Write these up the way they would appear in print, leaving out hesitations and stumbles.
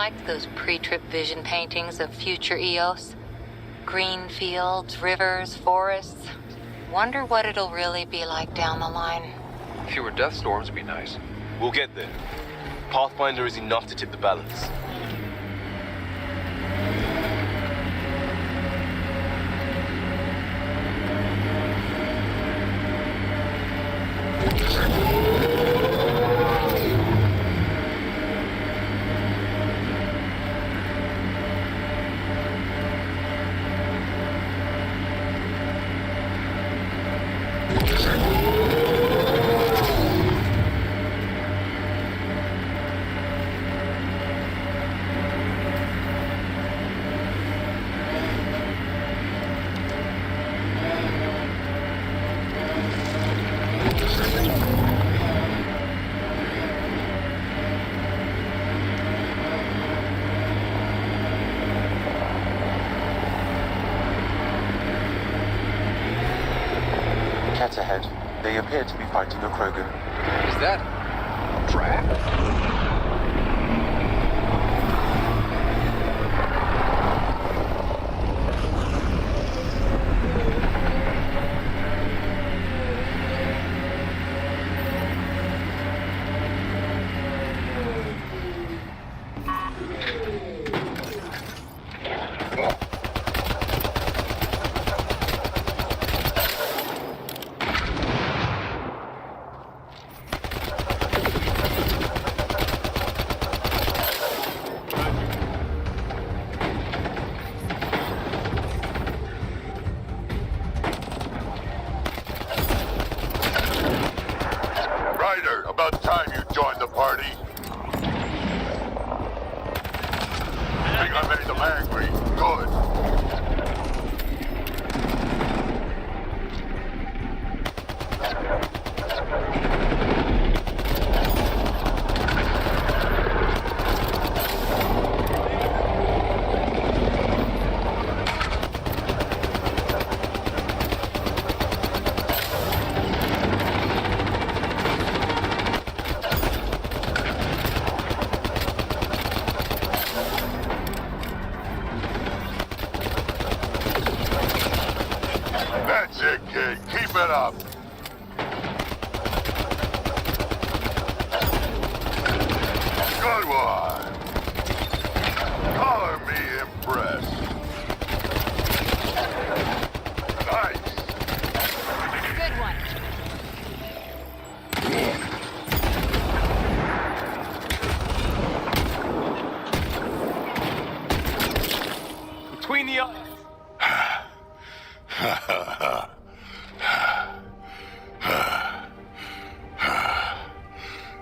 liked those pre-trip vision paintings of future Eos. Green fields, rivers, forests. Wonder what it'll really be like down the line. Fewer death storms would be nice. We'll get there. Pathfinder is enough to tip the balance. Ahead. They appear to be fighting a Krogan. Is that a trap? it up. Good one. Color me impressed. Nice. Good one. Between the eyes.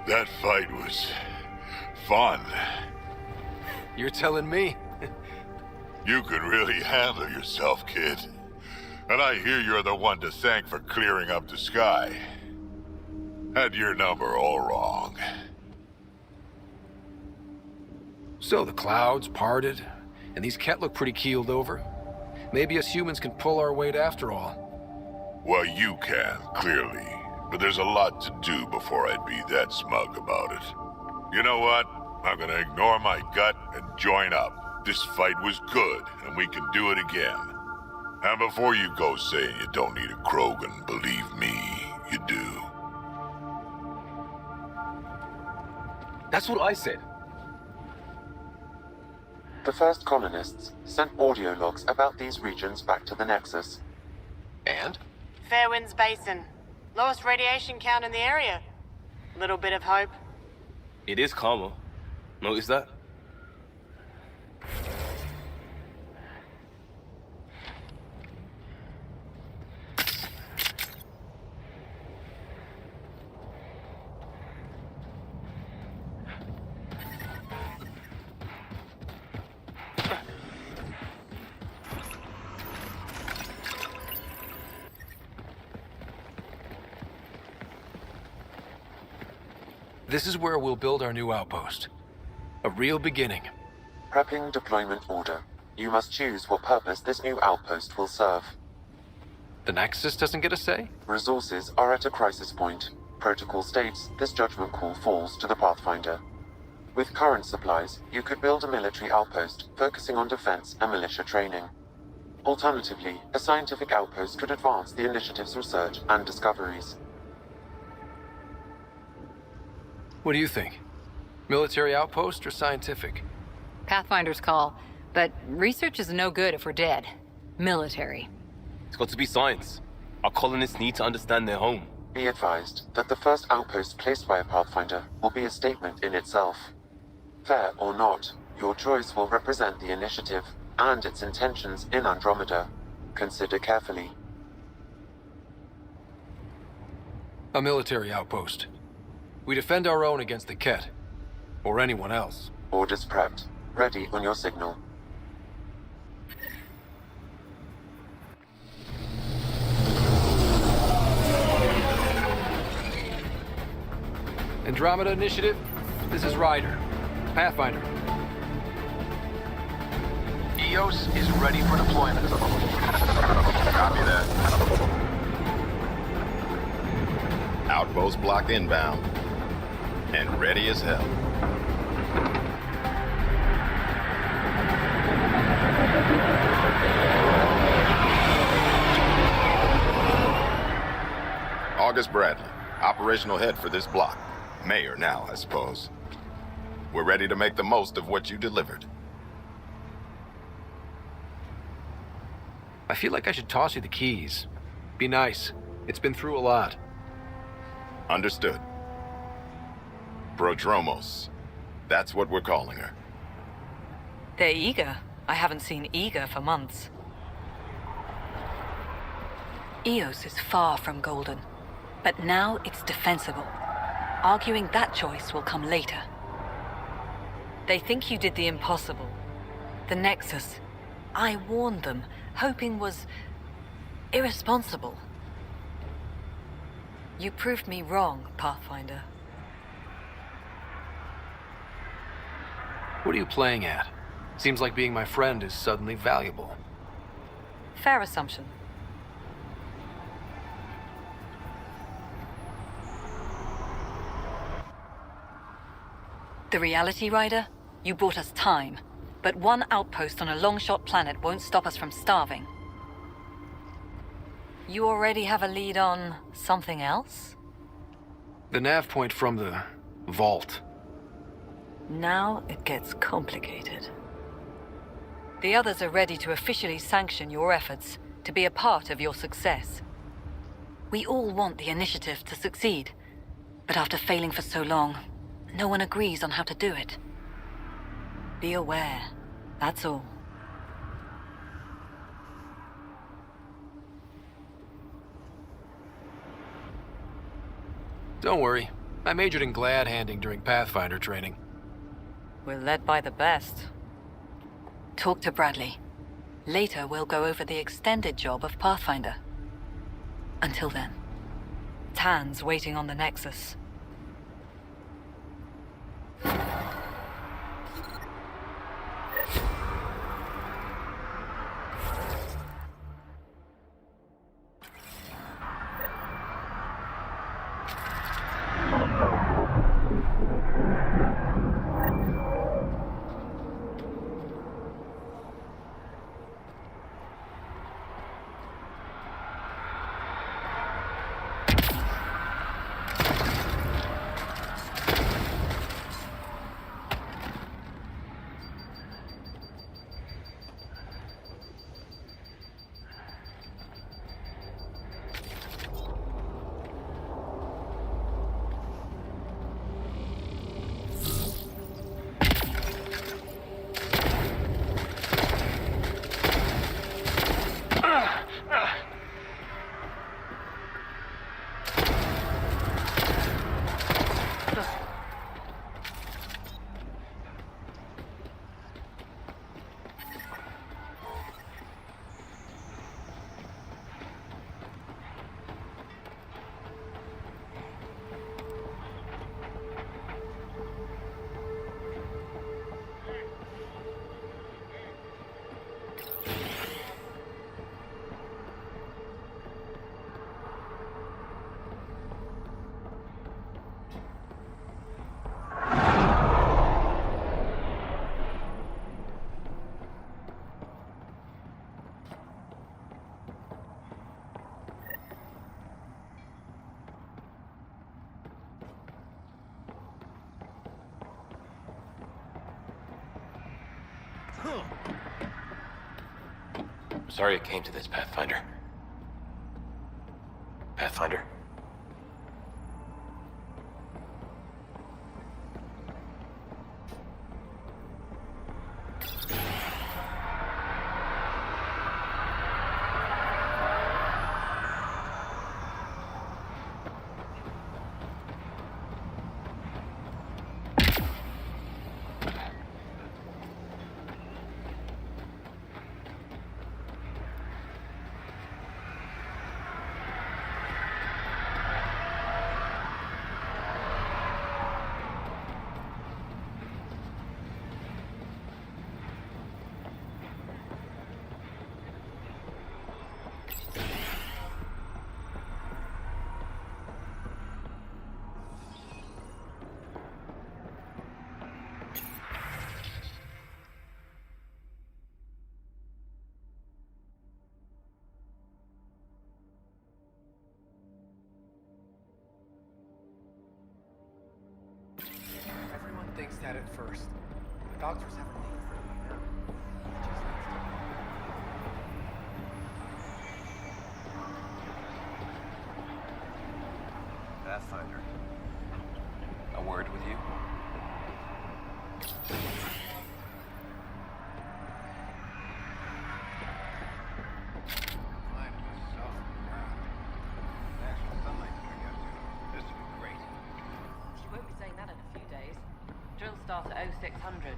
That fight was fun. You're telling me? You can really handle yourself, kid. And I hear you're the one to thank for clearing up the sky. Had your number all wrong. So the clouds parted, and these Ket look pretty keeled over. Maybe us humans can pull our weight after all. Well, you can, clearly. But there's a lot to do before I'd be that smug about it. You know what? I'm gonna ignore my gut and join up. This fight was good, and we can do it again. And before you go saying you don't need a Krogan, believe me, you do. That's what I said. The first colonists sent audio logs about these regions back to the Nexus. And? Fairwinds Basin. Lowest radiation count in the area. Little bit of hope. It is calmer. Notice that? This is where we'll build our new outpost. A real beginning. Prepping deployment order. You must choose what purpose this new outpost will serve. The Nexus doesn't get a say? Resources are at a crisis point. Protocol states this judgment call falls to the Pathfinder. With current supplies, you could build a military outpost focusing on defense and militia training. Alternatively, a scientific outpost could advance the initiative's research and discoveries. What do you think? Military outpost or scientific? Pathfinder's call, but research is no good if we're dead. Military. It's got to be science. Our colonists need to understand their home. Be advised that the first outpost placed by a Pathfinder will be a statement in itself. Fair or not, your choice will represent the initiative and its intentions in Andromeda. Consider carefully. A military outpost. We defend our own against the Ket. Or anyone else. Orders prepped. Ready on your signal. Andromeda Initiative, this is Ryder. Pathfinder. EOS is ready for deployment. Copy that. Outpost blocked inbound. And ready as hell. August Bradley, operational head for this block. Mayor now, I suppose. We're ready to make the most of what you delivered. I feel like I should toss you the keys. Be nice. It's been through a lot. Understood. Prodromos. That's what we're calling her. They're eager. I haven't seen eager for months. Eos is far from golden, but now it's defensible. Arguing that choice will come later. They think you did the impossible. The Nexus. I warned them, hoping was irresponsible. You proved me wrong, Pathfinder. What are you playing at? Seems like being my friend is suddenly valuable. Fair assumption. The reality, Rider? You bought us time. But one outpost on a long-shot planet won't stop us from starving. You already have a lead on something else? The nav point from the vault. Now it gets complicated. The others are ready to officially sanction your efforts, to be a part of your success. We all want the initiative to succeed, but after failing for so long, no one agrees on how to do it. Be aware, that's all. Don't worry. I majored in glad handing during Pathfinder training. We're led by the best. Talk to Bradley. Later, we'll go over the extended job of Pathfinder. Until then, Tan's waiting on the Nexus. Sorry it came to this, Pathfinder. Pathfinder? Everyone thinks that at first. The doctors have a name for it by now. It just needs to- Pathfinder. A word with you? You won't be saying that in a few days. Drill start at 0600.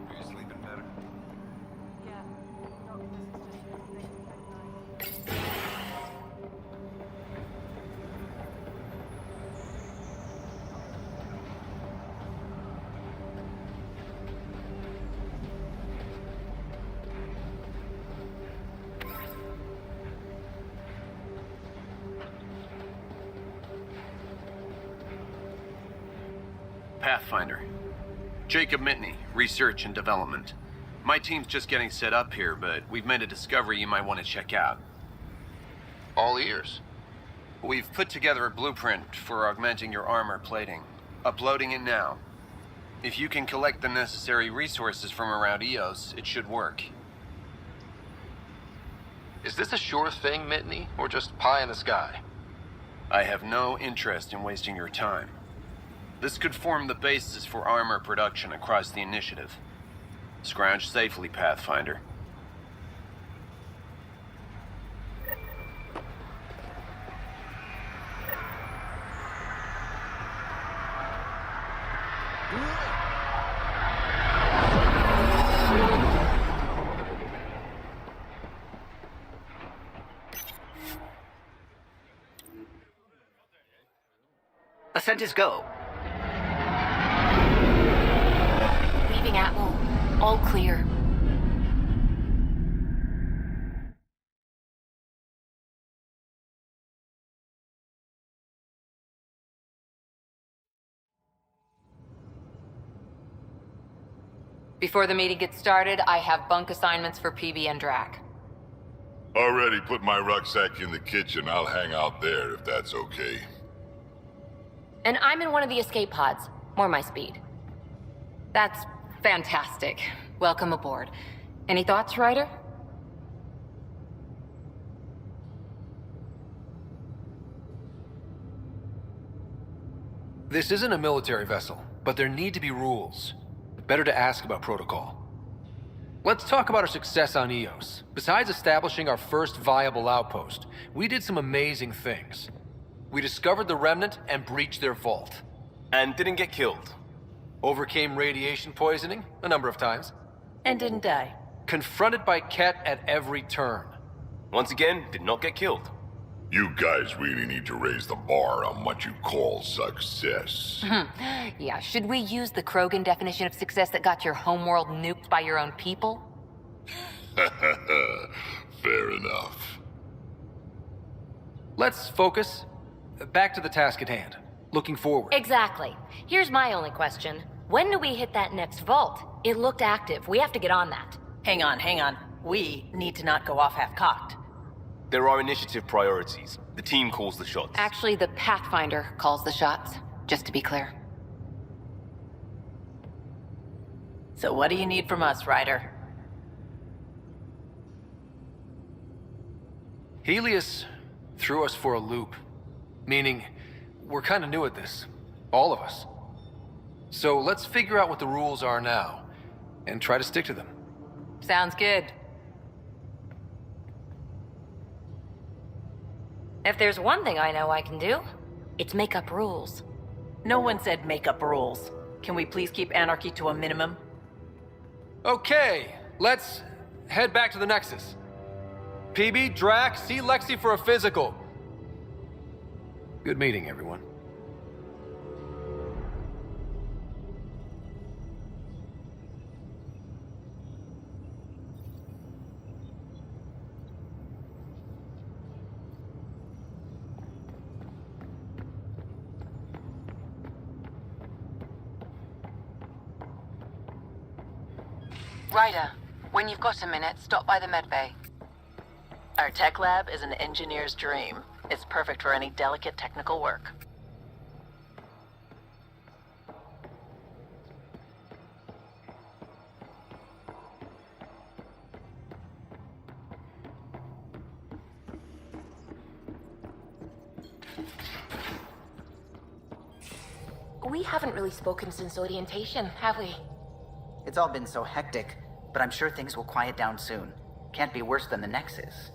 Are you sleeping better? Yeah. Pathfinder. Jacob Mitney, Research and Development. My team's just getting set up here, but we've made a discovery you might want to check out. All ears. We've put together a blueprint for augmenting your armor plating. Uploading it now. If you can collect the necessary resources from around EOS, it should work. Is this a sure thing, Mitney, or just pie in the sky? I have no interest in wasting your time. This could form the basis for armor production across the initiative. Scrounge safely, Pathfinder. Ascent is go. Leaving Atwell. All clear. Before the meeting gets started, I have bunk assignments for PB and Drac. Already put my rucksack in the kitchen. I'll hang out there if that's okay. And I'm in one of the escape pods. More my speed. That's fantastic. Welcome aboard. Any thoughts, Ryder? This isn't a military vessel, but there need to be rules. Better to ask about protocol. Let's talk about our success on EOS. Besides establishing our first viable outpost, we did some amazing things. We discovered the Remnant and breached their vault. And didn't get killed. Overcame radiation poisoning a number of times. And didn't die. Confronted by Ket at every turn. Once again, did not get killed. You guys really need to raise the bar on what you call success. Yeah, should we use the Krogan definition of success that got your homeworld nuked by your own people? Fair enough. Let's focus. Back to the task at hand. Looking forward. Exactly. Here's my only question. When do we hit that next vault? It looked active. We have to get on that. Hang on. We need to not go off half-cocked. There are initiative priorities. The team calls the shots. Actually, the Pathfinder calls the shots, just to be clear. So what do you need from us, Ryder? Helios threw us for a loop. Meaning, we're kind of new at this. All of us. So let's figure out what the rules are now, and try to stick to them. Sounds good. If there's one thing I know I can do, it's make up rules. No one said make up rules. Can we please keep anarchy to a minimum? Okay, let's head back to the Nexus. PB, Drac, see Lexi for a physical. Good meeting, everyone. Ryder, when you've got a minute, stop by the medbay. Our tech lab is an engineer's dream. It's perfect for any delicate technical work. We haven't really spoken since orientation, have we? It's all been so hectic, but I'm sure things will quiet down soon. Can't be worse than the Nexus.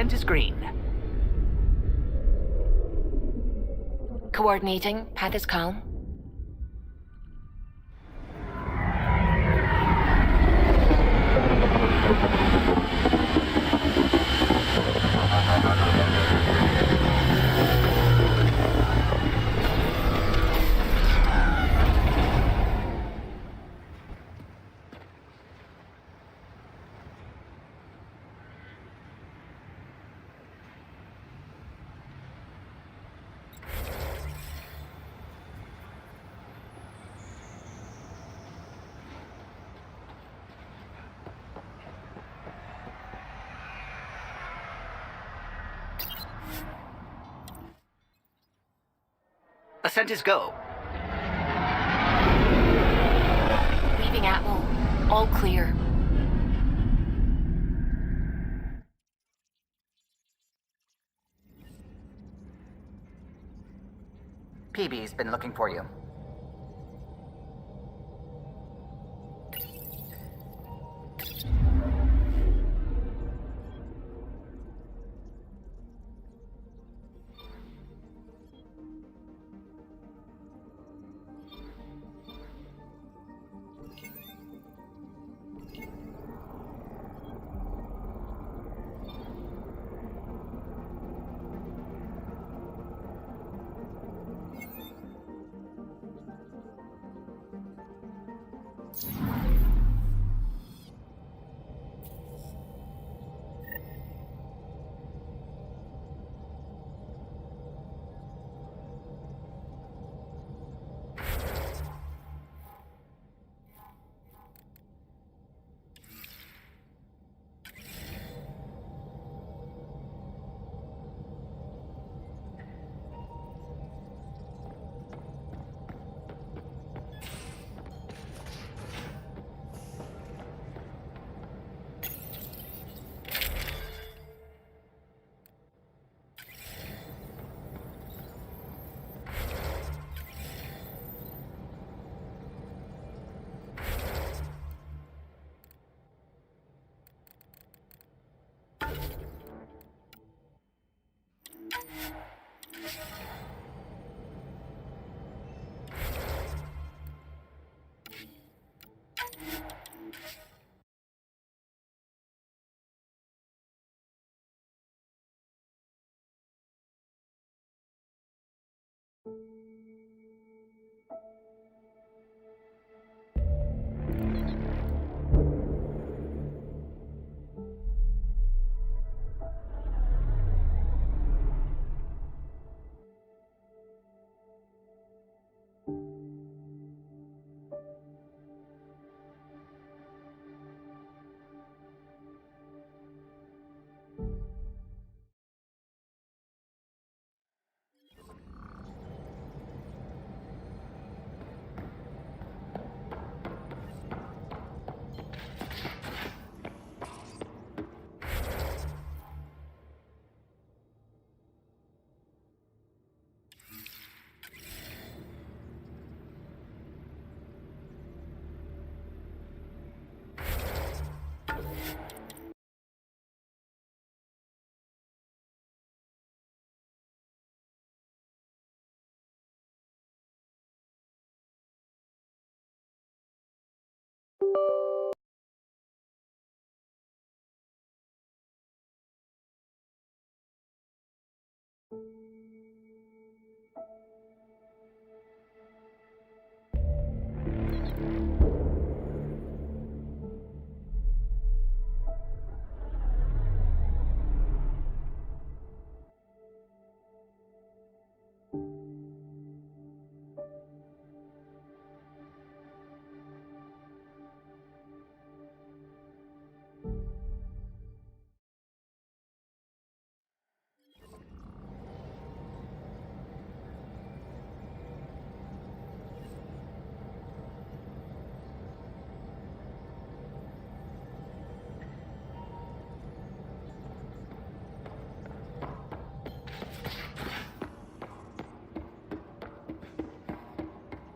Ascent is green. Coordinating. Path is calm. Ascent is go. Leaving Atmo. All clear. PB's been looking for you.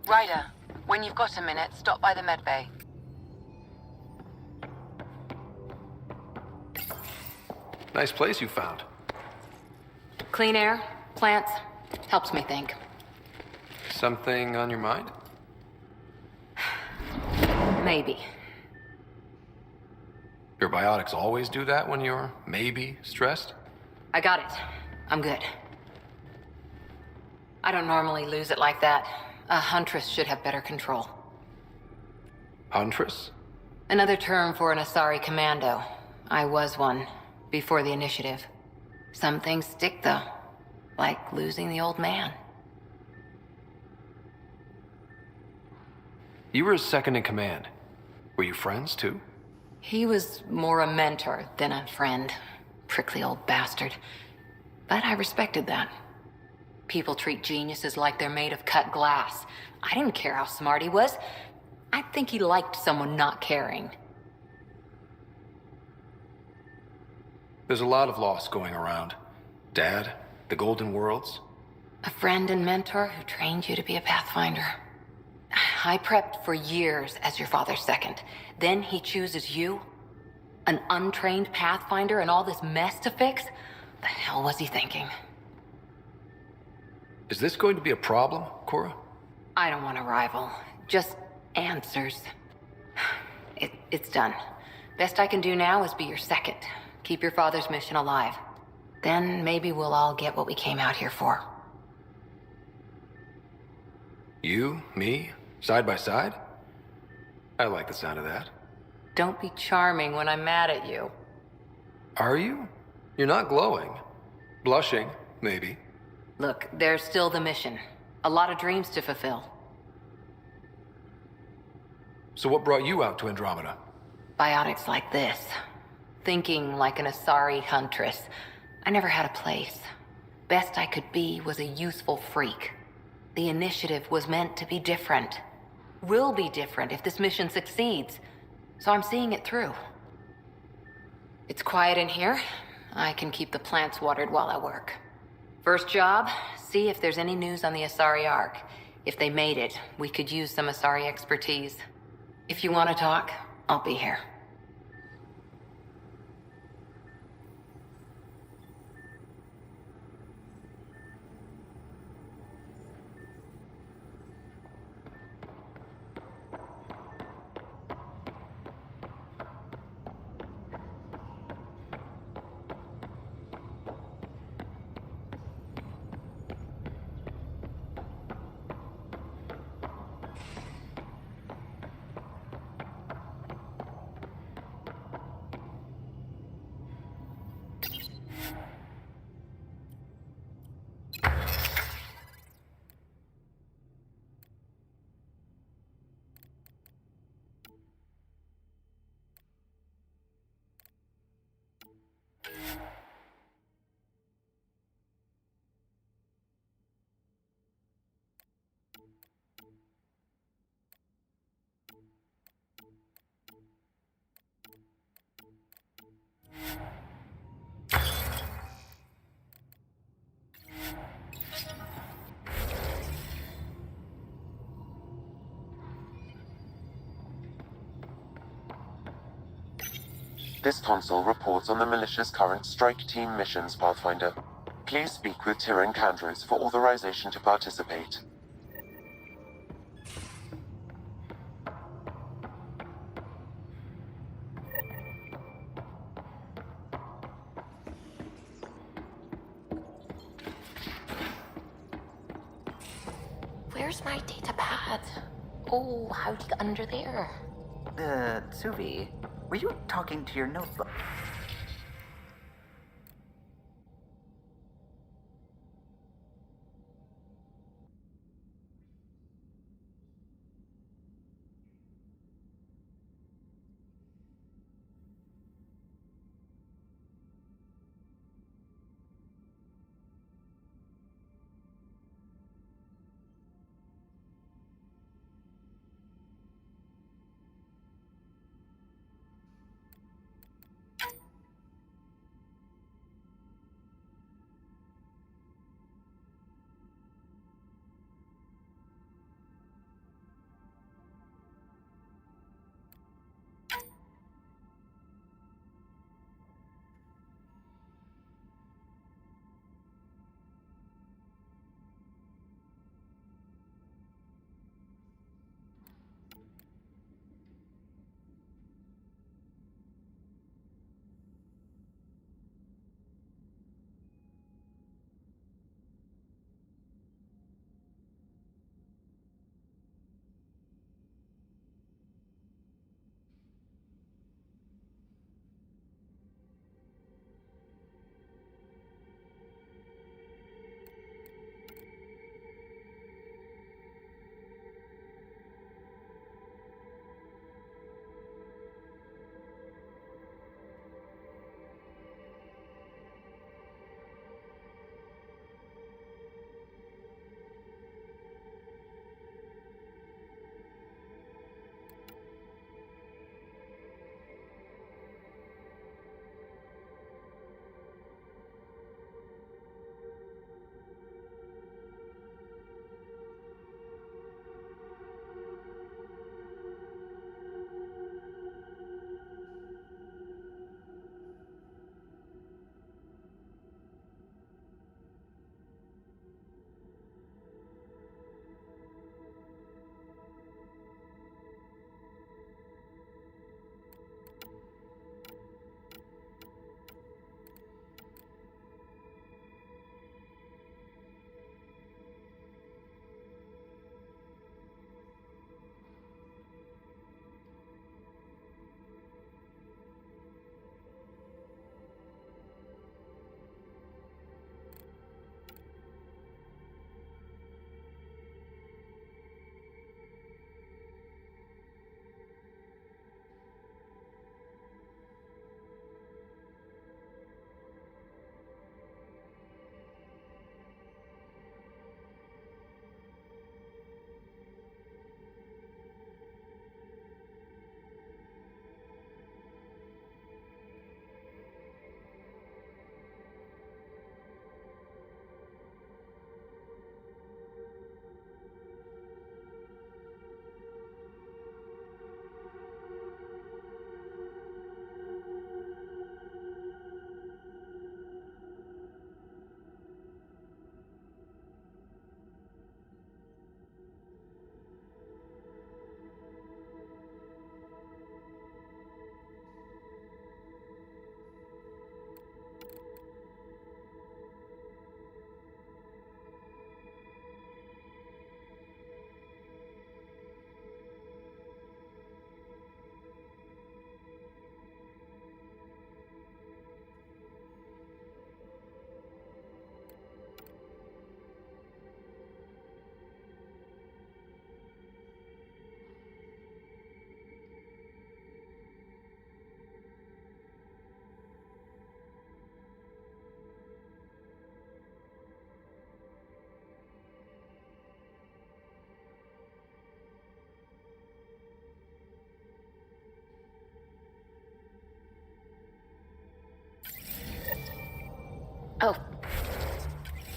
Ryder, when you've got a minute, stop by the medbay. Nice place you found. Clean air, plants, helps me think. Something on your mind? Maybe. Your biotics always do that when you're maybe stressed? I got it. I'm good. I don't normally lose it like that. A huntress should have better control. Huntress? Another term for an Asari commando. I was one, before the initiative. Some things stick, though. Like losing the old man. You were his second in command. Were you friends, too? He was more a mentor than a friend. Prickly old bastard. But I respected that. People treat geniuses like they're made of cut glass. I didn't care how smart he was. I think he liked someone not caring. There's a lot of loss going around. Dad, the Golden Worlds. A friend and mentor who trained you to be a Pathfinder. I prepped for years as your father's second. Then he chooses you? An untrained Pathfinder and all this mess to fix? The hell was he thinking? Is this going to be a problem, Cora? I don't want a rival. Just answers. It's done. Best I can do now is be your second. Keep your father's mission alive. Then maybe we'll all get what we came out here for. You, me, side by side? I like the sound of that. Don't be charming when I'm mad at you. Are you? You're not glowing. Blushing, maybe. Look, there's still the mission. A lot of dreams to fulfill. So what brought you out to Andromeda? Biotics like this. Thinking like an Asari huntress. I never had a place. Best I could be was a useful freak. The initiative was meant to be different. Will be different if this mission succeeds. So I'm seeing it through. It's quiet in here. I can keep the plants watered while I work. First job, see if there's any news on the Asari Ark. If they made it, we could use some Asari expertise. If you want to talk, I'll be here. This console reports on the militia's current strike team missions, Pathfinder. Please speak with Tyrion Candros for authorization to participate. Where's my data pad? Oh, how'd you get under there? Suvi, were you talking to your notebook?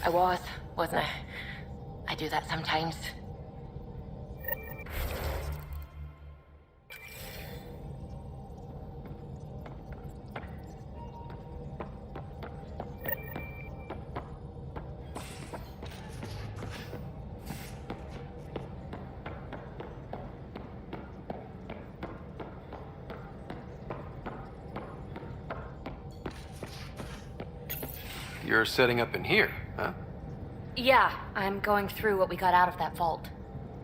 I was, wasn't I? I do that sometimes. You're setting up in here, huh? Yeah, I'm going through what we got out of that vault.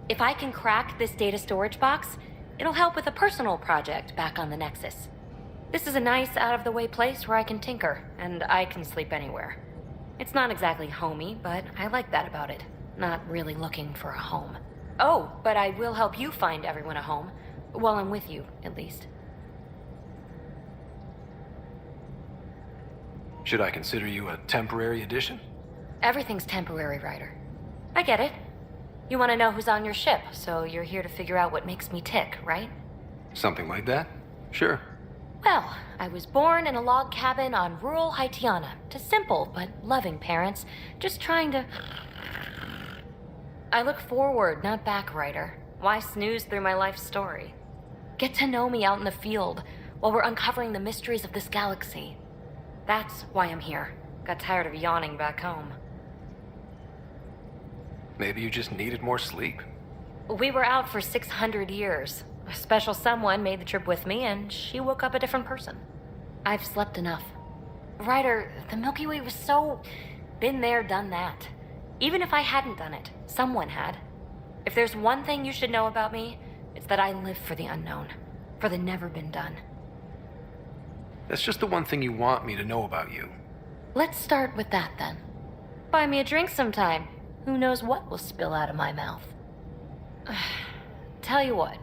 If I can crack this data storage box, it'll help with a personal project back on the Nexus. This is a nice, out-of-the-way place where I can tinker, and I can sleep anywhere. It's not exactly homey, but I like that about it. Not really looking for a home. Oh, but I will help you find everyone a home. While I'm with you, at least. Should I consider you a temporary addition? Everything's temporary, Ryder. I get it. You want to know who's on your ship, so you're here to figure out what makes me tick, right? Something like that? Sure. Well, I was born in a log cabin on rural Haitiana to simple but loving parents, just trying to... I look forward, not back, Ryder. Why snooze through my life story? Get to know me out in the field while we're uncovering the mysteries of this galaxy. That's why I'm here. Got tired of yawning back home. Maybe you just needed more sleep. We were out for 600 years. A special someone made the trip with me, and she woke up a different person. I've slept enough. Ryder, the Milky Way was so... been there, done that. Even if I hadn't done it, someone had. If there's one thing you should know about me, it's that I live for the unknown. For the never been done. That's just the one thing you want me to know about you. Let's start with that, then. Buy me a drink sometime. Who knows what will spill out of my mouth. Tell you what.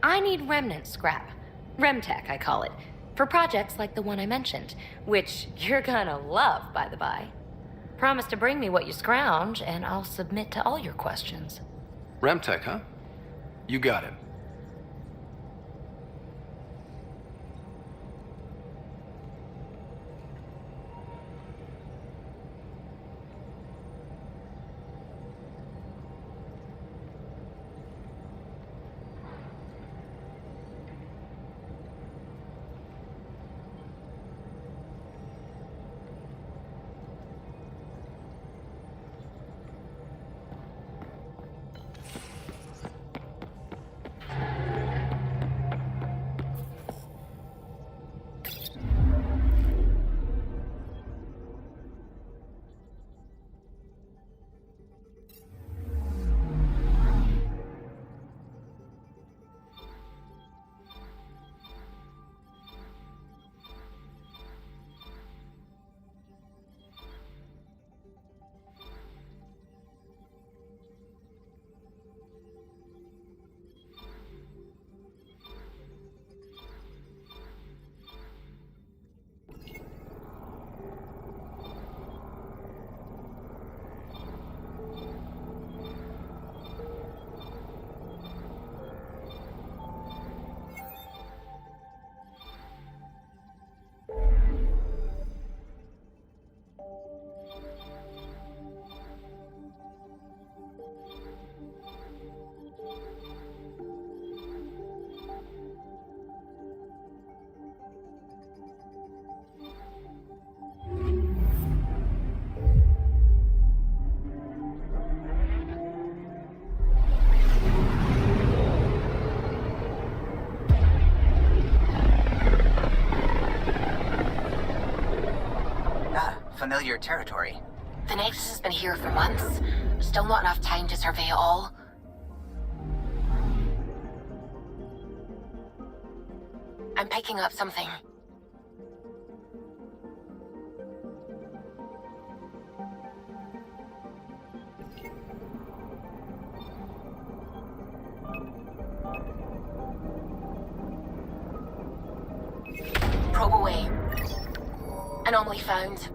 I need remnant scrap. Remtech, I call it. For projects like the one I mentioned. Which you're gonna love, by the by. Promise to bring me what you scrounge, and I'll submit to all your questions. Remtech, huh? You got it. Familiar territory. The Nexus has been here for months. Still not enough time to survey it all. I'm picking up something. Probe away. Anomaly found.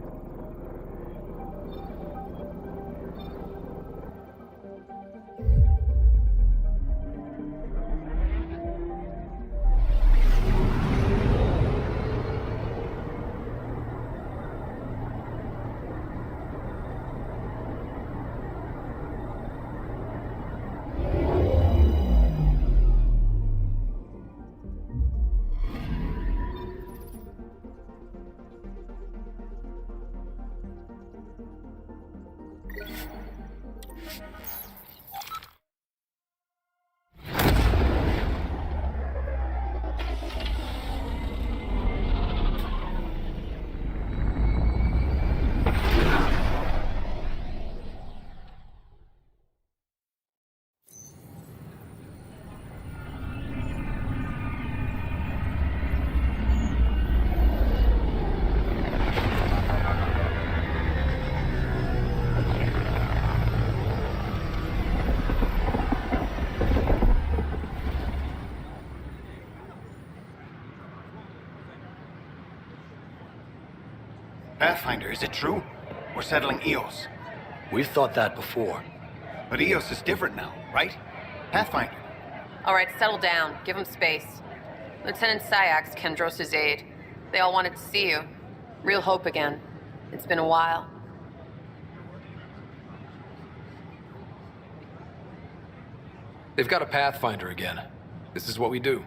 Pathfinder, is it true? We're settling EOS. We've thought that before. But EOS is different now, right? Pathfinder. All right, settle down. Give him space. Lieutenant Syax, Kendros' aide. They all wanted to see you. Real hope again. It's been a while. They've got a Pathfinder again. This is what we do.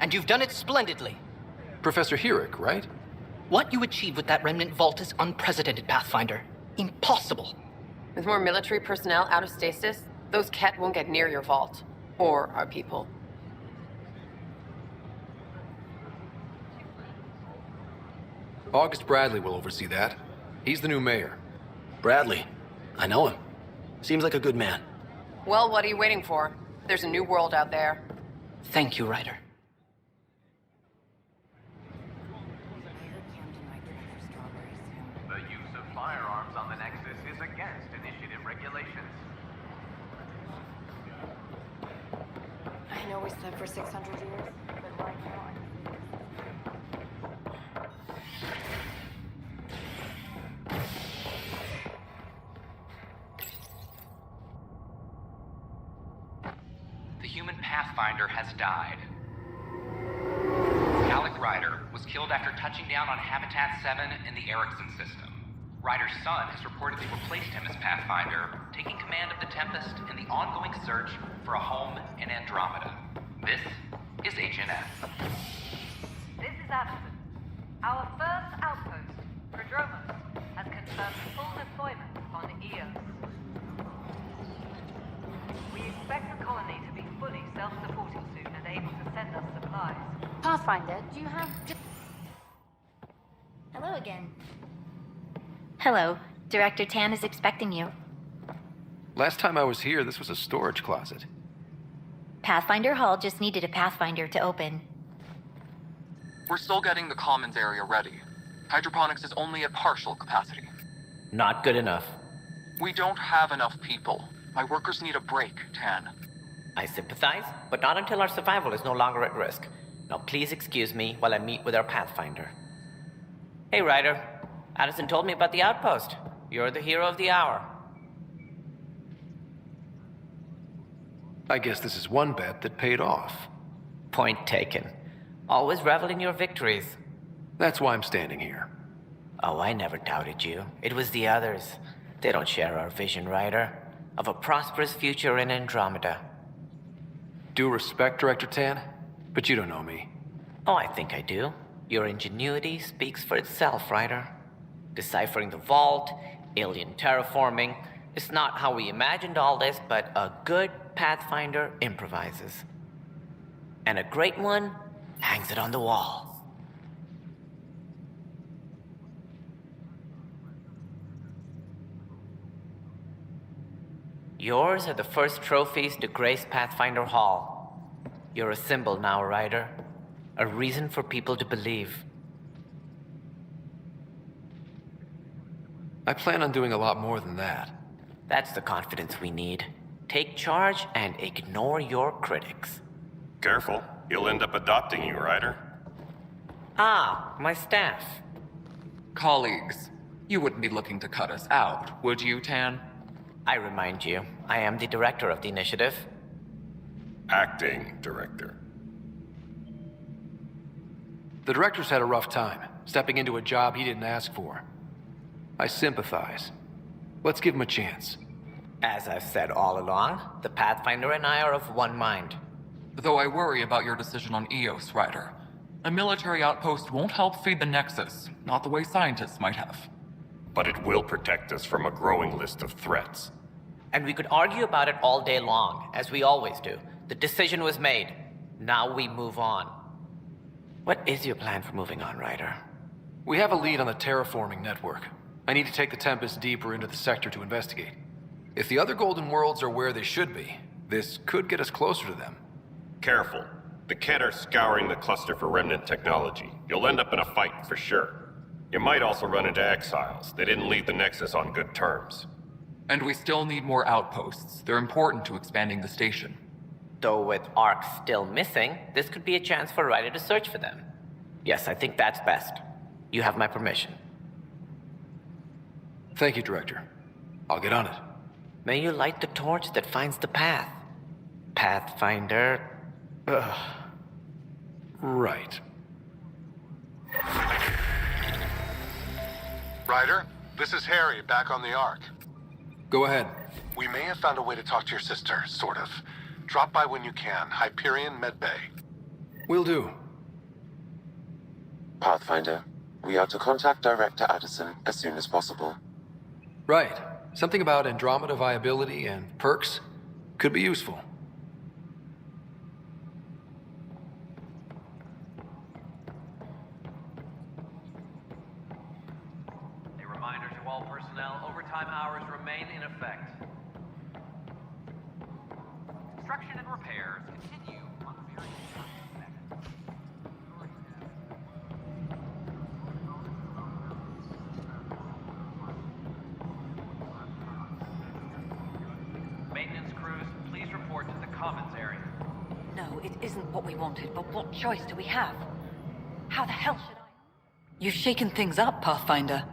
And you've done it splendidly. Professor Herrick, right? What you achieved with that remnant vault is unprecedented, Pathfinder. Impossible. With more military personnel out of stasis, those Ket won't get near your vault. Or our people. August Bradley will oversee that. He's the new mayor. Bradley. I know him. Seems like a good man. Well, what are you waiting for? There's a new world out there. Thank you, Ryder. The use of firearms on the Nexus is against initiative regulations. I know we slept for 600 years, but right now The human Pathfinder has died. Alec Ryder was killed after touching down on Habitat 7 in the Erickson system. Ryder's son has reportedly replaced him as Pathfinder, taking command of the Tempest in the ongoing search for a home in Andromeda. This is HNS. This is Addison. Our first outpost, Prodromos, has confirmed full deployment on EOS. We expect the colony to be fully self-supporting soon and able to send us supplies. Pathfinder, do you have... Hello again. Hello. Director Tan is expecting you. Last time I was here, this was a storage closet. Pathfinder Hall just needed a Pathfinder to open. We're still getting the commons area ready. Hydroponics is only at partial capacity. Not good enough. We don't have enough people. My workers need a break, Tan. I sympathize, but not until our survival is no longer at risk. Now please excuse me while I meet with our Pathfinder. Hey, Ryder. Addison told me about the outpost. You're the hero of the hour. I guess this is one bet that paid off. Point taken. Always revel in your victories. That's why I'm standing here. Oh, I never doubted you. It was the others. They don't share our vision, Ryder, of a prosperous future in Andromeda. Due respect, Director Tan, but you don't know me. Oh, I think I do. Your ingenuity speaks for itself, Ryder. Deciphering the vault, alien terraforming. It's not how we imagined all this, but a good Pathfinder improvises. And a great one hangs it on the wall. Yours are the first trophies to grace Pathfinder Hall. You're a symbol now, Ryder. A reason for people to believe. I plan on doing a lot more than that. That's the confidence we need. Take charge and ignore your critics. Careful. He'll end up adopting you, Ryder. Ah, my staff. Colleagues, you wouldn't be looking to cut us out, would you, Tan? I remind you, I am the director of the initiative. Acting director. The director's had a rough time, stepping into a job he didn't ask for. I sympathize. Let's give him a chance. As I've said all along, the Pathfinder and I are of one mind. Though I worry about your decision on EOS, Ryder. A military outpost won't help feed the Nexus, not the way scientists might have. But it will protect us from a growing list of threats. And we could argue about it all day long, as we always do. The decision was made. Now we move on. What is your plan for moving on, Ryder? We have a lead on the terraforming network. I need to take the Tempest deeper into the sector to investigate. If the other Golden Worlds are where they should be, this could get us closer to them. Careful. The Ket are scouring the cluster for remnant technology. You'll end up in a fight for sure. You might also run into exiles. They didn't leave the Nexus on good terms. And we still need more outposts. They're important to expanding the station. Though with Ark still missing, this could be a chance for Ryder to search for them. Yes, I think that's best. You have my permission. Thank you, Director. I'll get on it. May you light the torch that finds the path. Pathfinder. Ugh. Right. Ryder, this is Harry, back on the Ark. Go ahead. We may have found a way to talk to your sister, sort of. Drop by when you can. Hyperion Med Bay. Will do. Pathfinder, we are to contact Director Addison as soon as possible. Right. Something about Andromeda viability and perks could be useful. A reminder to all personnel, overtime hours remain in effect. Construction and repairs continue on the various maintenance crews, please report to the commons area. No, it isn't what we wanted, but what choice do we have? How the hell should I... You've shaken things up, Pathfinder.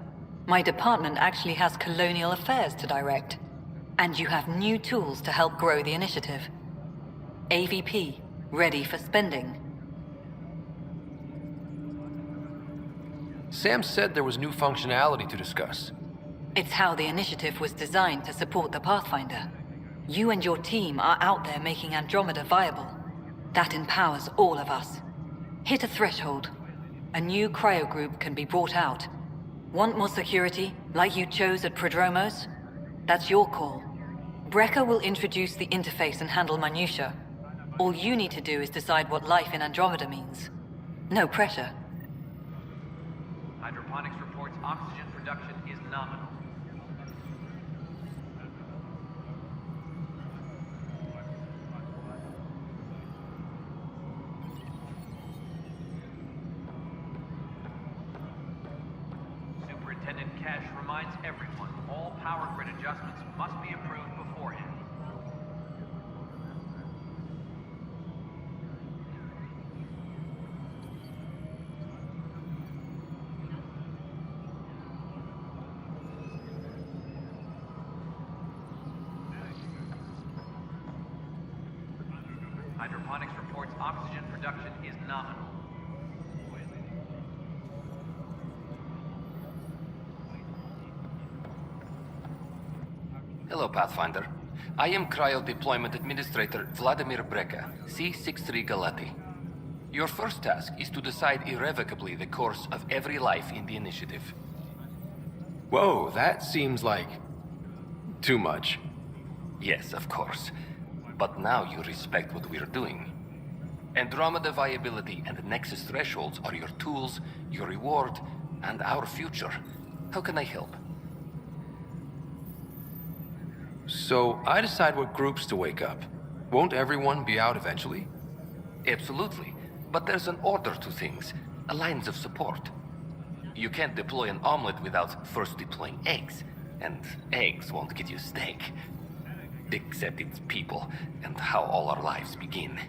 My department actually has colonial affairs to direct. And you have new tools to help grow the initiative. AVP, ready for spending. Sam said there was new functionality to discuss. It's how the initiative was designed to support the Pathfinder. You and your team are out there making Andromeda viable. That empowers all of us. Hit a threshold. A new cryo group can be brought out. Want more security, like you chose at Prodromos? That's your call. Brecker will introduce the interface and handle minutiae. All you need to do is decide what life in Andromeda means. No pressure. Hydroponics reports oxygen production is nominal. Superintendent Cash reminds everyone all power grid adjustments must be approved beforehand. Hydroponics reports oxygen production is nominal. Hello, Pathfinder. I am Cryo Deployment Administrator Vladimir Breka, C-63 Galati. Your first task is to decide irrevocably the course of every life in the initiative. Whoa, that seems like... too much. Yes, of course. But now you respect what we're doing. Andromeda viability and Nexus thresholds are your tools, your reward, and our future. How can I help? So, I decide what groups to wake up. Won't everyone be out eventually? Absolutely. But there's an order to things, a lines of support. You can't deploy an omelet without first deploying eggs, and eggs won't get you steak. Except it's people, and how all our lives begin.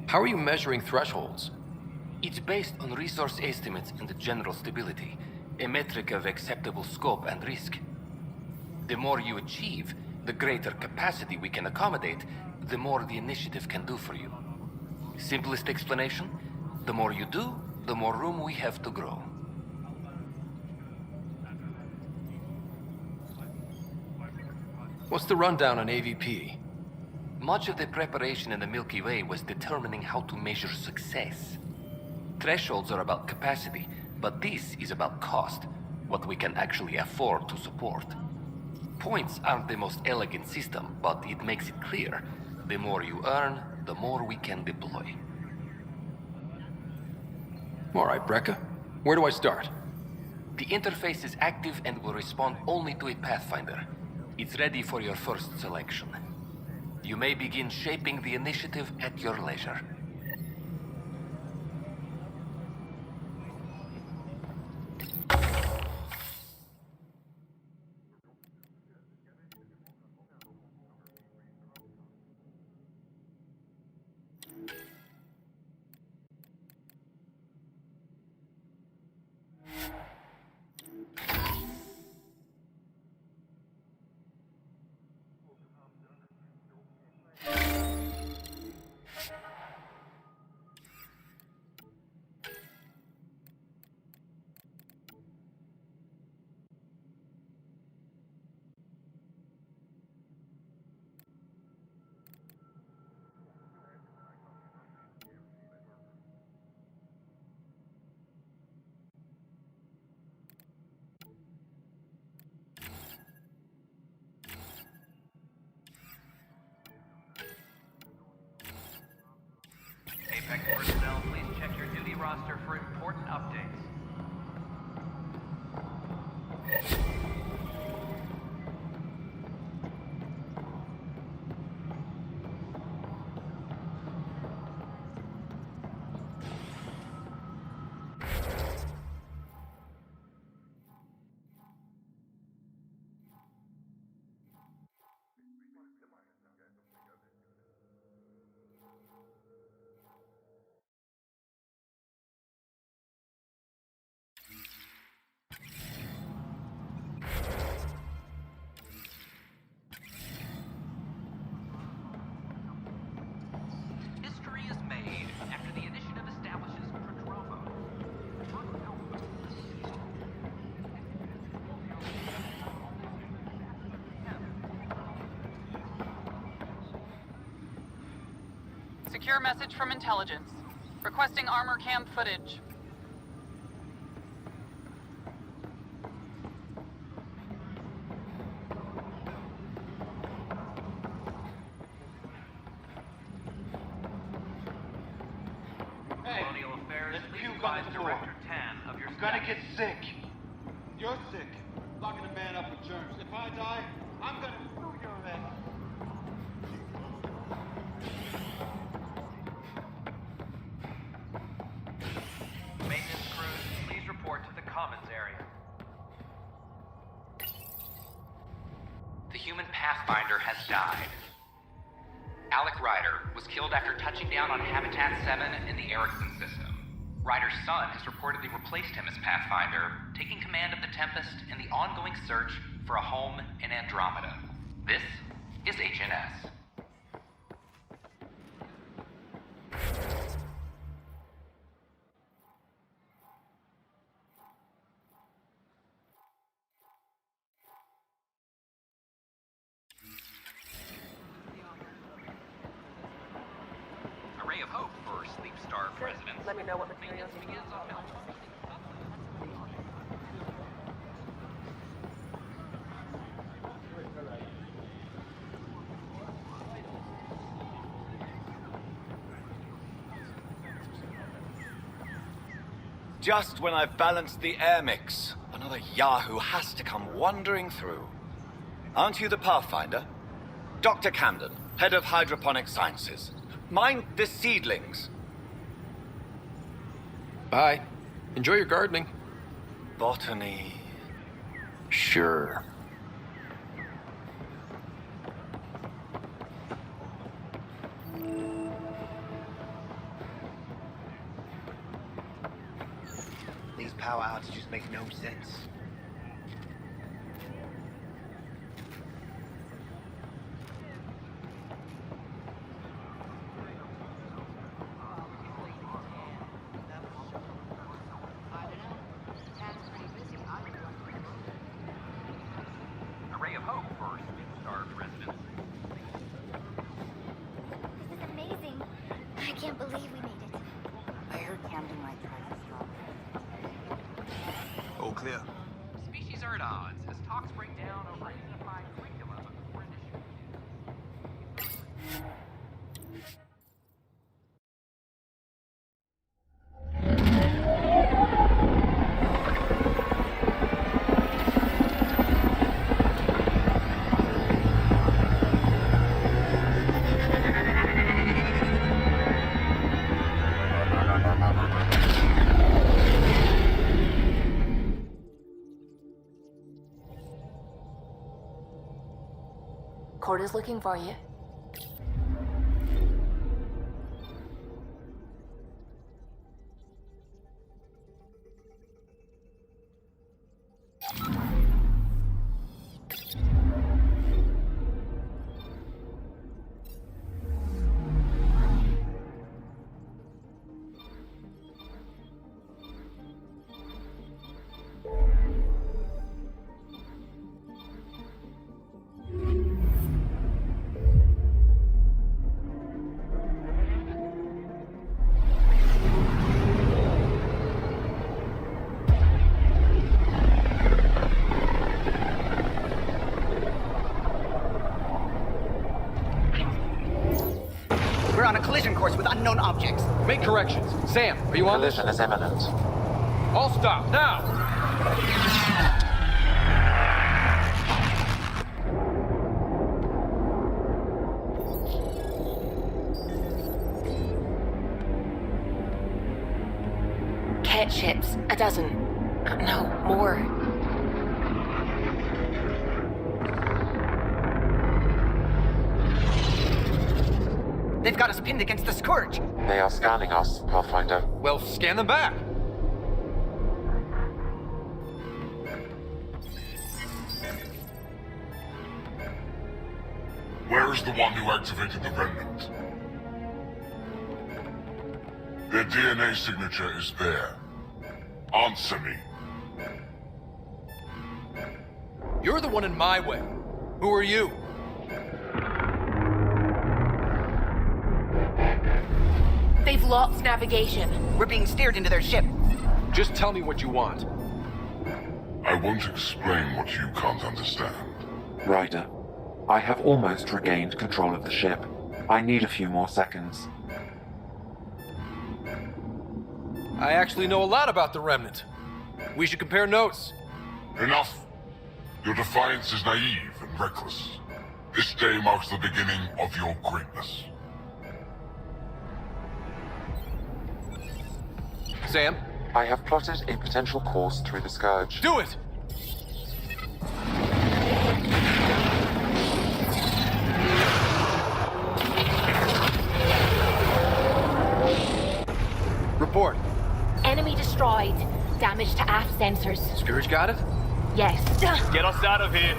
How are you measuring thresholds? It's based on resource estimates and general stability, a metric of acceptable scope and risk. The more you achieve, the greater capacity we can accommodate, the more the initiative can do for you. Simplest explanation, the more you do, the more room we have to grow. What's the rundown on AVP? Much of the preparation in the Milky Way was determining how to measure success. Thresholds are about capacity, but this is about cost, what we can actually afford to support. Points aren't the most elegant system, but it makes it clear. The more you earn, the more we can deploy. All right, Breka. Where do I start? The interface is active and will respond only to a Pathfinder. It's ready for your first selection. You may begin shaping the initiative at your leisure. cluster for important updates. History is made after the initiative establishes Prodromo. Secure message from intelligence. Requesting armor cam footage. Colonial Affairs, please advise Director Tan of your status. Get sick. You're sick. Locking a man up with germs. If I die, I'm gonna screw your ass. Maintenance crews, please report to the commons area. The human Pathfinder has died. Alec Ryder was killed after touching down on Habitat 7 in the Erickson system. Ryder's son has reportedly replaced him as Pathfinder, taking command of the Tempest in the ongoing search for a home in Andromeda. This is HNS. A ray of hope for sleep-starved residents. Let me know what materials you begins on Mount. Just when I've balanced the air mix, another Yahoo has to come wandering through. Aren't you the Pathfinder? Dr. Camden, head of hydroponic sciences. Mind the seedlings. Bye. Enjoy your gardening. Botany. Sure. These power outages make no sense. A ray of hope for sleep-starved residents. This is amazing. I can't believe we made it. I heard Camden might try this job. All clear. Species are at odds as talks break down over a unified curriculum for initiative. Court is looking for you. We're on a collision course with unknown objects. Make corrections. Sam, are you on this? Collision is imminent. All stop, now! Cat ships, a dozen. No, more. They've got us pinned against the Scourge. They are scanning us, Pathfinder. Well, scan them back. Where is the one who activated the remnant? Their DNA signature is there. Answer me. You're the one in my way. Who are you? They've lost navigation. We're being steered into their ship. Just tell me what you want. I won't explain what you can't understand. Ryder, I have almost regained control of the ship. I need a few more seconds. I actually know a lot about the Remnant. We should compare notes. Enough. Your defiance is naive and reckless. This day marks the beginning of your greatness. Sam? I have plotted a potential course through the Scourge. Do it! Report. Enemy destroyed. Damage to aft sensors. Scourge got it? Yes. Get us out of here.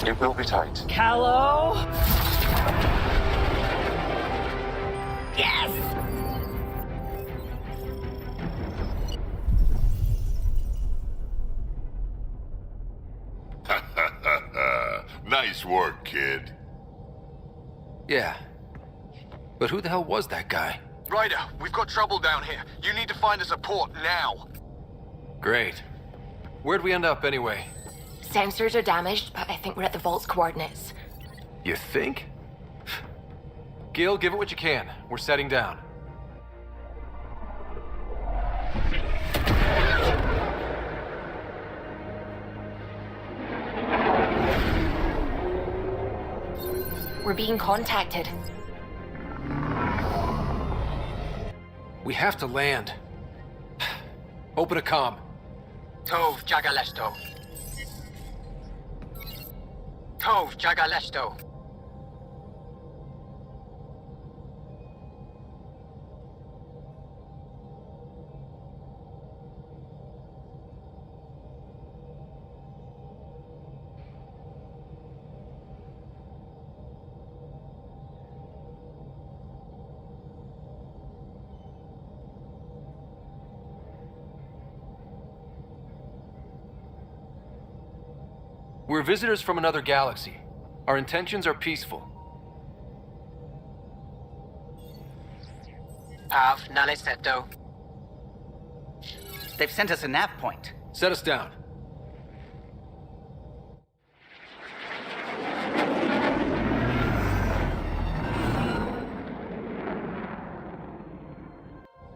It will be tight. Callow? Yes! Nice work, kid. Yeah. But who the hell was that guy? Ryder, we've got trouble down here. You need to find us a port now. Great. Where'd we end up anyway? Sensors are damaged, but I think we're at the vault's coordinates. You think? Gil, give it what you can. We're setting down. We're being contacted. We have to land. Open a comm. Tov Jagalesto. Tov Jagalesto. We're visitors from another galaxy. Our intentions are peaceful. Av Naleseto. They've sent us a nav point. Set us down.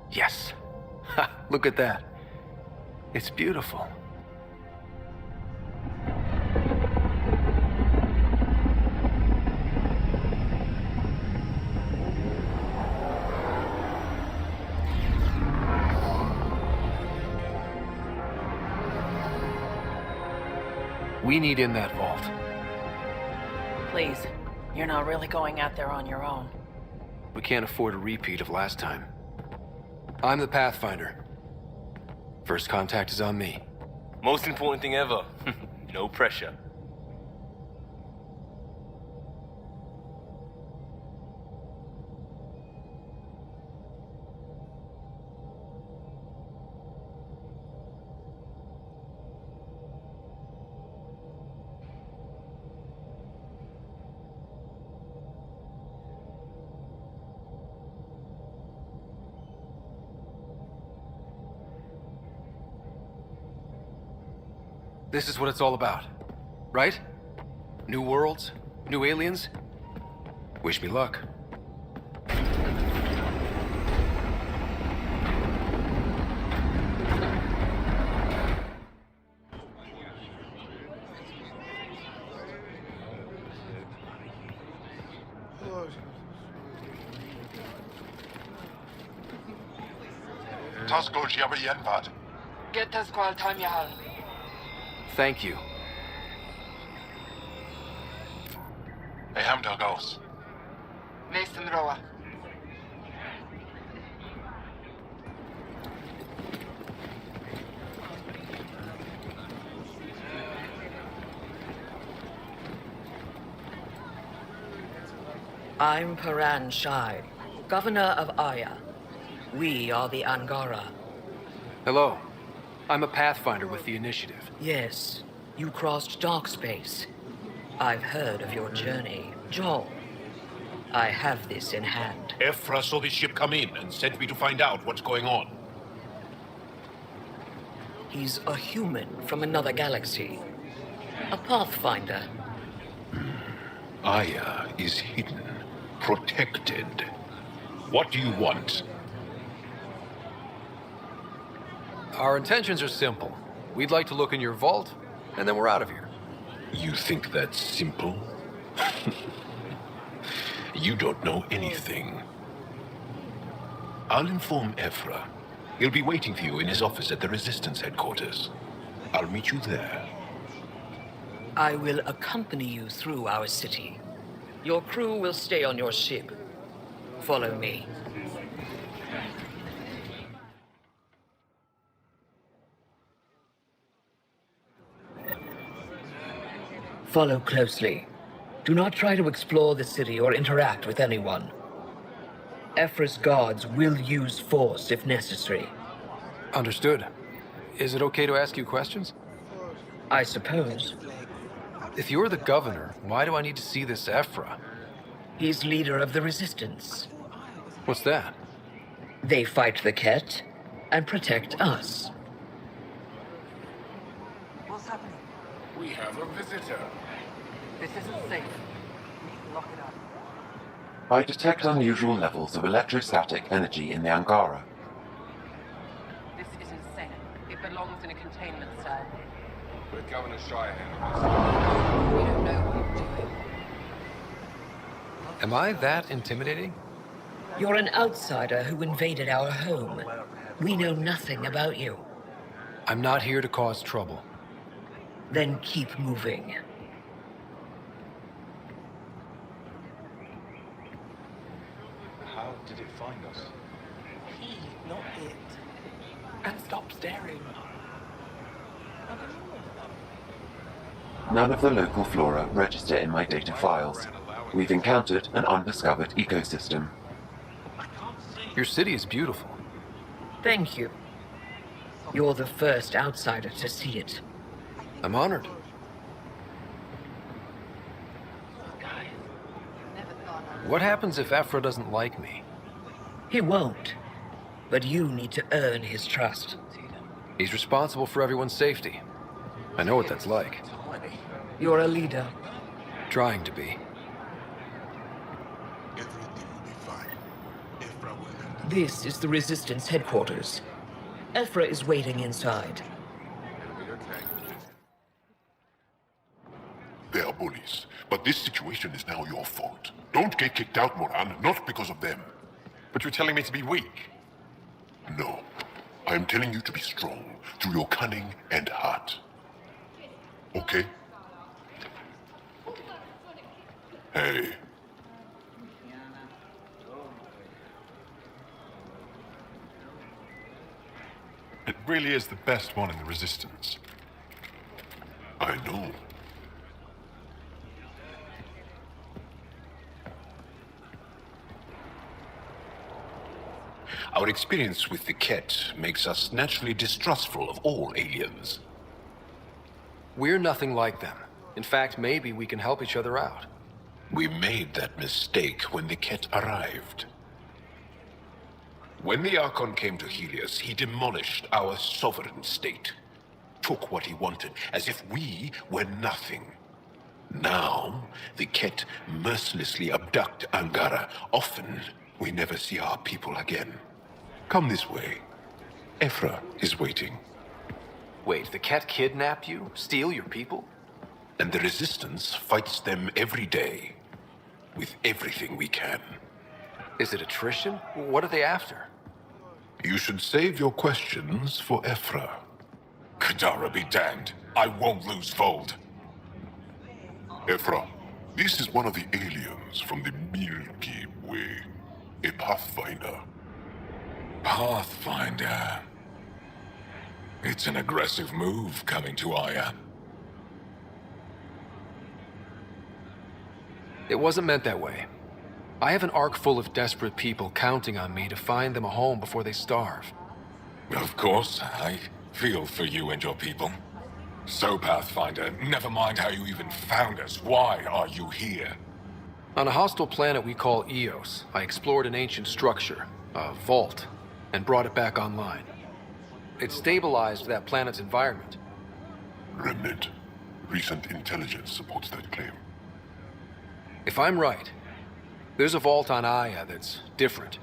Yes. Ha, look at that. It's beautiful. We need in that vault. Please, you're not really going out there on your own. We can't afford a repeat of last time. I'm the Pathfinder. First contact is on me. Most important thing ever. No pressure. This is what it's all about, right? New worlds, new aliens. Wish me luck. Taskos jabber jenvat. Get us qual time yahal. Thank you. Hey, hamdel goes. Nathan Roa. I'm Paran Shai, Governor of Aya. We are the Angara. Hello. I'm a Pathfinder with the Initiative. Yes, you crossed dark space. I've heard of your journey, Joel. I have this in hand. Ephra saw this ship come in and sent me to find out what's going on. He's a human from another galaxy. A Pathfinder. Aya is hidden, protected. What do you want? Our intentions are simple. We'd like to look in your vault, and then we're out of here. You think that's simple? You don't know anything. I'll inform Ephra. He'll be waiting for you in his office at the Resistance headquarters. I'll meet you there. I will accompany you through our city. Your crew will stay on your ship. Follow me. Follow closely. Do not try to explore the city or interact with anyone. Ephra's guards will use force if necessary. Understood. Is it okay to ask you questions? I suppose. If you're the governor, why do I need to see this Ephra? He's leader of the Resistance. What's that? They fight the Ket and protect us. What's happening? We have a visitor. This isn't safe. Lock it up. I detect unusual levels of electrostatic energy in the Angara. This is insane. It belongs in a containment cell. But Governor Shire We don't know what we're doing. Am I that intimidating? You're an outsider who invaded our home. We know nothing about you. I'm not here to cause trouble. Then keep moving. How did it find us? He, not it. And stop staring. None of the local flora register in my data files. We've encountered an undiscovered ecosystem. Your city is beautiful. Thank you. You're the first outsider to see it. I'm honored. What happens if Ephra doesn't like me? He won't. But you need to earn his trust. He's responsible for everyone's safety. I know what that's like. You're a leader. Trying to be. This is the Resistance headquarters. Ephra is waiting inside. They are bullies, but this situation is now your fault. Don't get kicked out, Moran, not because of them. But you're telling me to be weak. No, I am telling you to be strong through your cunning and heart. Okay? Hey. It really is the best one in the Resistance. I know. Our experience with the Ket makes us naturally distrustful of all aliens. We're nothing like them. In fact, maybe we can help each other out. We made that mistake when the Ket arrived. When the Archon came to Helios, he demolished our sovereign state. took what he wanted, as if we were nothing. Now, the Ket mercilessly abduct Angara. Often, we never see our people again. Come this way. Ephra is waiting. Wait, the Ket kidnap you? Steal your people? And the Resistance fights them every day. With everything we can. Is it attrition? What are they after? You should save your questions for Ephra. Kadara be damned. I won't lose Vold. Ephra, this is one of the aliens from the Milky Way. A Pathfinder. Pathfinder. It's an aggressive move coming to Aya. It wasn't meant that way. I have an ark full of desperate people counting on me to find them a home before they starve. Of course, I feel for you and your people. So, Pathfinder, never mind how you even found us. Why are you here? On a hostile planet we call Eos, I explored an ancient structure, a vault, and brought it back online. It stabilized that planet's environment. Remnant. Recent intelligence supports that claim. If I'm right, there's a vault on Aya that's different.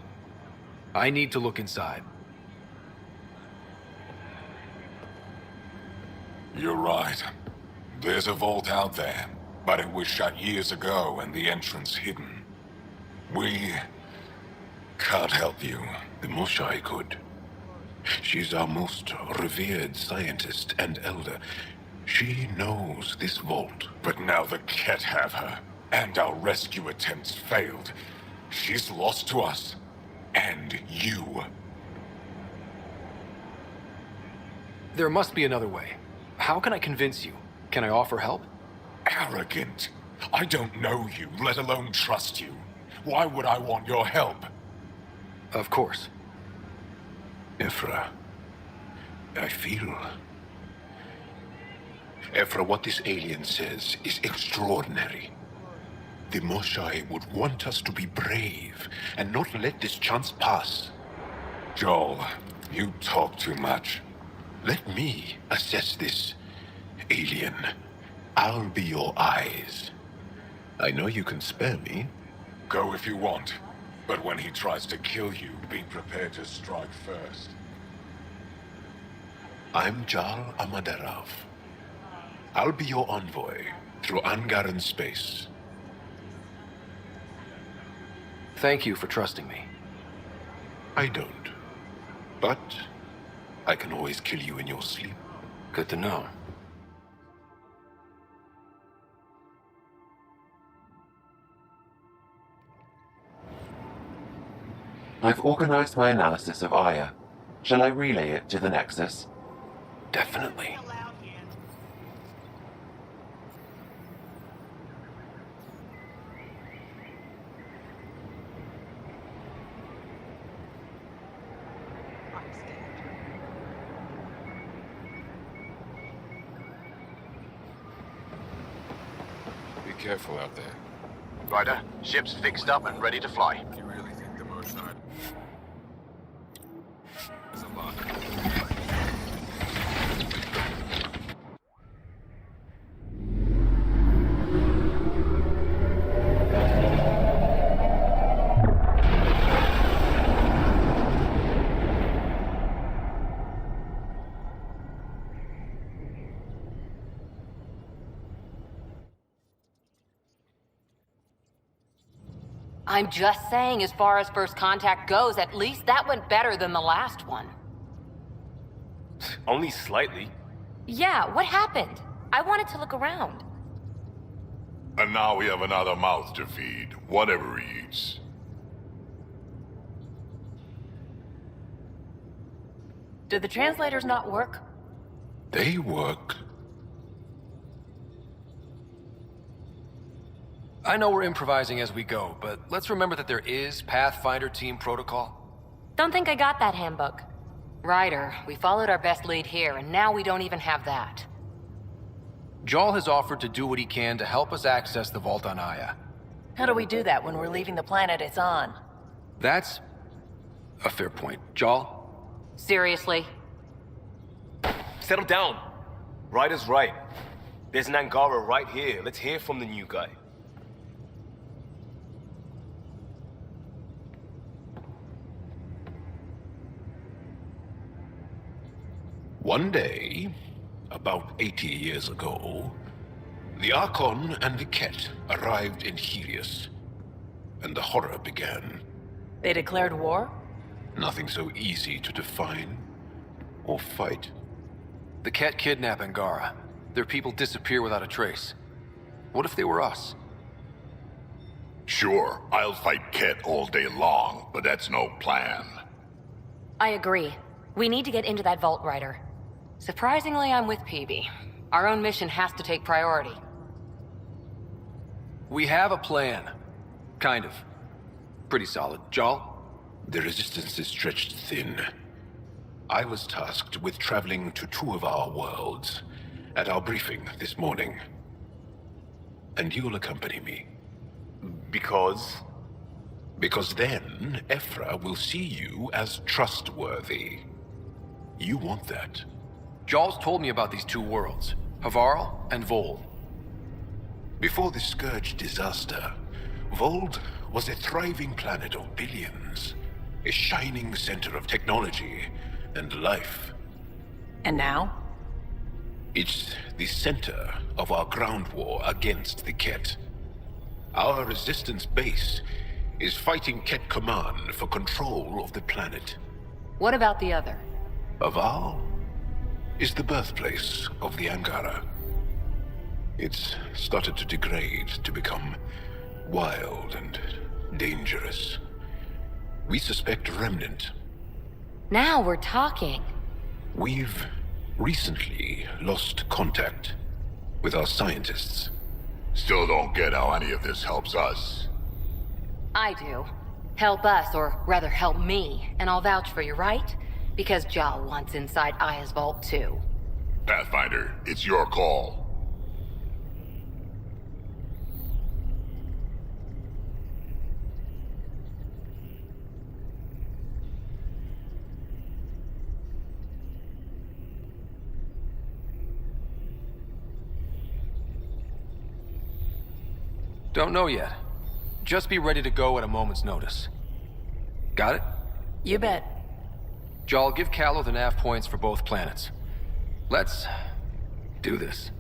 I need to look inside. You're right. There's a vault out there, but it was shut years ago and the entrance hidden. We can't help you. The Moshai could. She's our most revered scientist and elder. She knows this vault. But now the Ket have her, and our rescue attempts failed. She's lost to us, and you. There must be another way. How can I convince you? Can I offer help? Arrogant. I don't know you, let alone trust you. Why would I want your help? Of course. Ephra, I feel... Ephra, what this alien says is extraordinary. The Moshai would want us to be brave and not let this chance pass. Joel, you talk too much. Let me assess this, alien. I'll be your eyes. I know you can spare me. Go if you want. But when he tries to kill you, be prepared to strike first. I'm Jal Amaderav. I'll be your envoy through Angaran space. Thank you for trusting me. I don't. But I can always kill you in your sleep. Good to know. I've organized my analysis of Aya. Shall I relay it to the Nexus? Definitely. Be careful out there. Ryder, ship's fixed up and ready to fly. You really think the Moshai is a lot? I'm just saying, as far as first contact goes, at least that went better than the last one. Only slightly. Yeah, what happened? I wanted to look around. And now we have another mouth to feed, whatever he eats. Did the translators not work? They work. I know we're improvising as we go, but let's remember that there is Pathfinder team protocol. Don't think I got that handbook. Ryder, we followed our best lead here, and now we don't even have that. Jal has offered to do what he can to help us access the vault on Aya. How do we do that when we're leaving the planet it's on? That's a fair point. Jal? Seriously? Settle down. Ryder's right. There's an Angara right here. Let's hear from the new guy. One day, about 80 years ago, the Archon and the Ket arrived in Helios, and the horror began. They declared war? Nothing so easy to define or fight. The Ket kidnap Angara. Their people disappear without a trace. What if they were us? Sure, I'll fight Ket all day long, but that's no plan. I agree. We need to get into that vault, Ryder. Surprisingly, I'm with PB. Our own mission has to take priority. We have a plan. Kind of. Pretty solid. Jal? The resistance is stretched thin. I was tasked with traveling to two of our worlds at our briefing this morning. And you'll accompany me. Because? Because then Ephra will see you as trustworthy. You want that. Jal's told me about these two worlds, Havarl and Vold. Before the Scourge disaster, Vold was a thriving planet of billions, a shining center of technology and life. And now? It's the center of our ground war against the Ket. Our resistance base is fighting Ket Command for control of the planet. What about the other? Havarl is the birthplace of the Angara. It's started to degrade, to become wild and dangerous. We suspect Remnant. Now we're talking. We've recently lost contact with our scientists. Still don't get how any of this helps us. I do. Help us, or rather help me, and I'll vouch for you, right? Because Jal wants inside Aya's vault too. Pathfinder, it's your call. Don't know yet. Just be ready to go at a moment's notice. Got it? You bet. Jal, give Callow the nav points for both planets. Let's do this.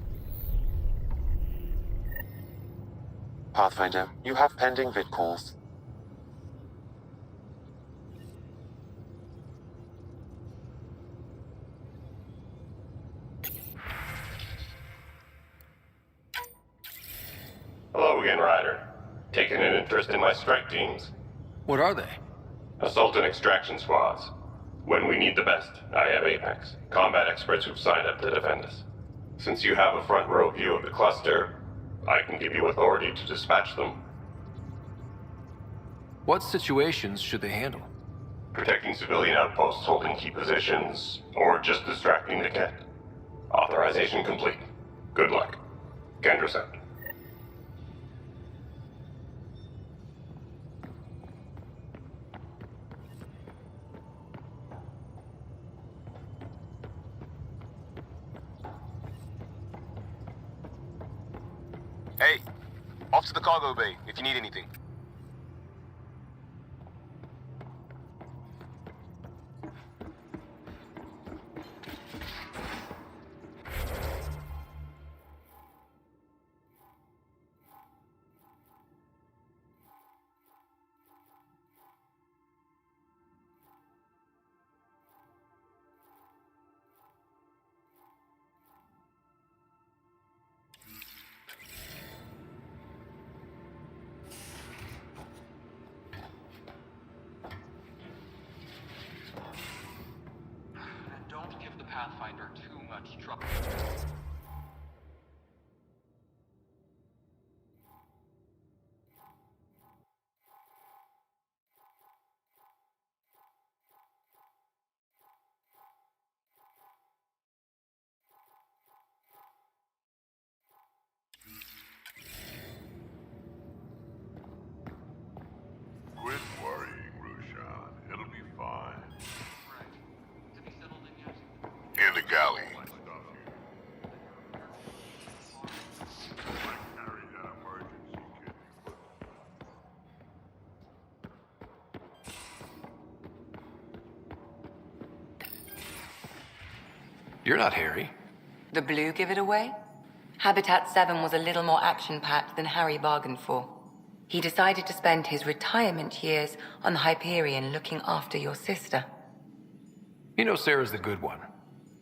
Pathfinder, you have pending vid calls. Hello again, Ryder. Taking an interest in my strike teams? What are they? Assault and extraction squads. When we need the best, I have Apex, combat experts who've signed up to defend us. Since you have a front row view of the cluster, I can give you authority to dispatch them. What situations should they handle? Protecting civilian outposts holding key positions, or just distracting the Ket. Authorization complete. Good luck. Kendra out. Hey, off to the cargo bay if you need anything. You're not Harry. The blue give it away? Habitat 7 was a little more action-packed than Harry bargained for. He decided to spend his retirement years on the Hyperion looking after your sister. You know Sarah's the good one.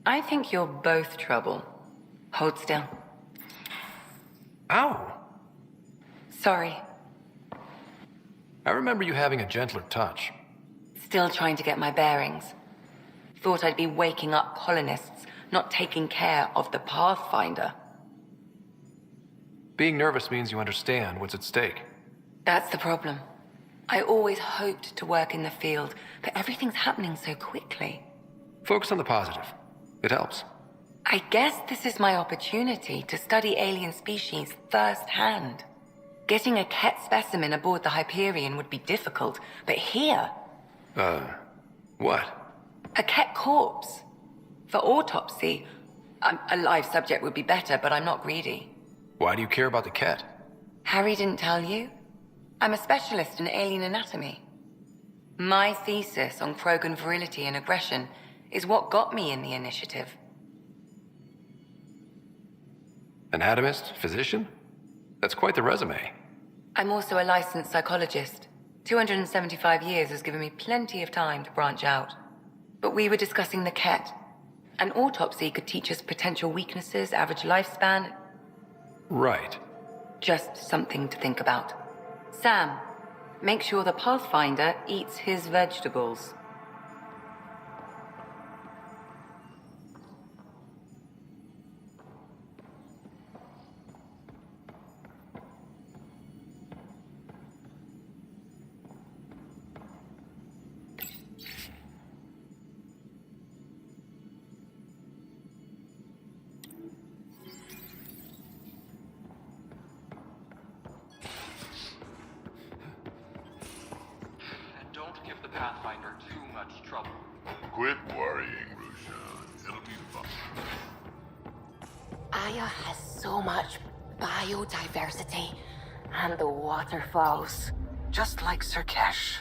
I think you're both trouble. Hold still. Ow! Sorry. I remember you having a gentler touch. Still trying to get my bearings. Thought I'd be waking up colonists, not taking care of the Pathfinder. Being nervous means you understand what's at stake. That's the problem. I always hoped to work in the field, but everything's happening so quickly. Focus on the positive. It helps. I guess this is my opportunity to study alien species firsthand. Getting a Ket specimen aboard the Hyperion would be difficult, but here... What? A Ket corpse. For autopsy, a live subject would be better, but I'm not greedy. Why do you care about the Ket? Harry didn't tell you? I'm a specialist in alien anatomy. My thesis on Krogan virility and aggression is what got me in the initiative. Anatomist? Physician? That's quite the resume. I'm also a licensed psychologist. 275 years has given me plenty of time to branch out. But we were discussing the Ket. An autopsy could teach us potential weaknesses, average lifespan. Right. Just something to think about. Sam, make sure the Pathfinder eats his vegetables. Pathfinder too much trouble. Quit worrying, Rushan. It'll be fun. Aya has so much biodiversity and the waterfalls. Just like Sirkesh.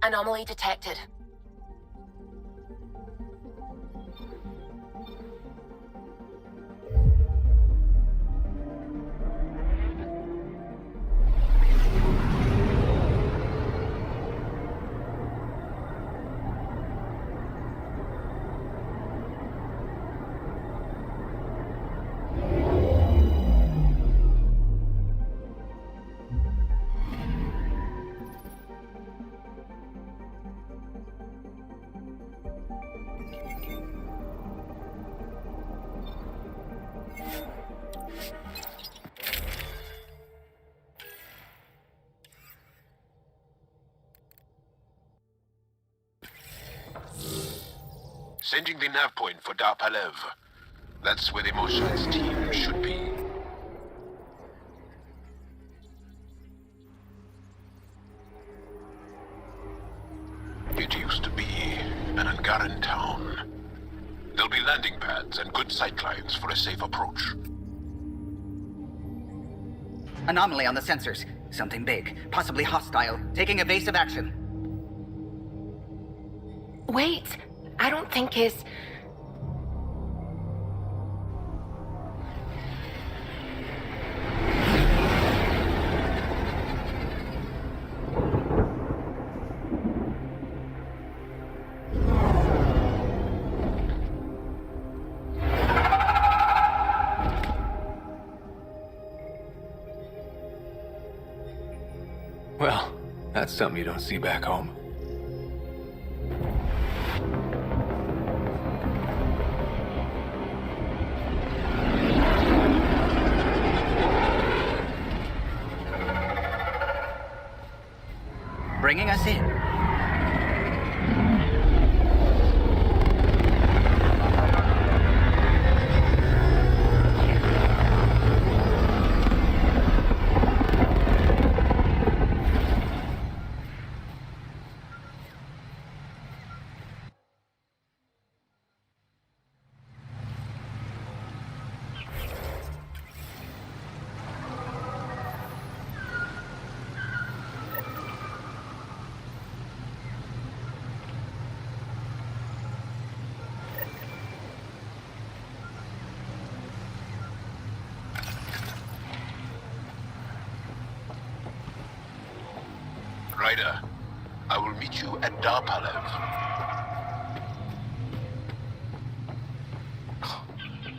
Anomaly detected. Sending the nav point for Darpalev. That's where the Mosha's team should be. It used to be an Angaran town. There'll be landing pads and good sightlines for a safe approach. Anomaly on the sensors. Something big, possibly hostile, taking evasive action. Wait, I don't think his... Well, that's something you don't see back home. Ryder, I will meet you at Darpalev.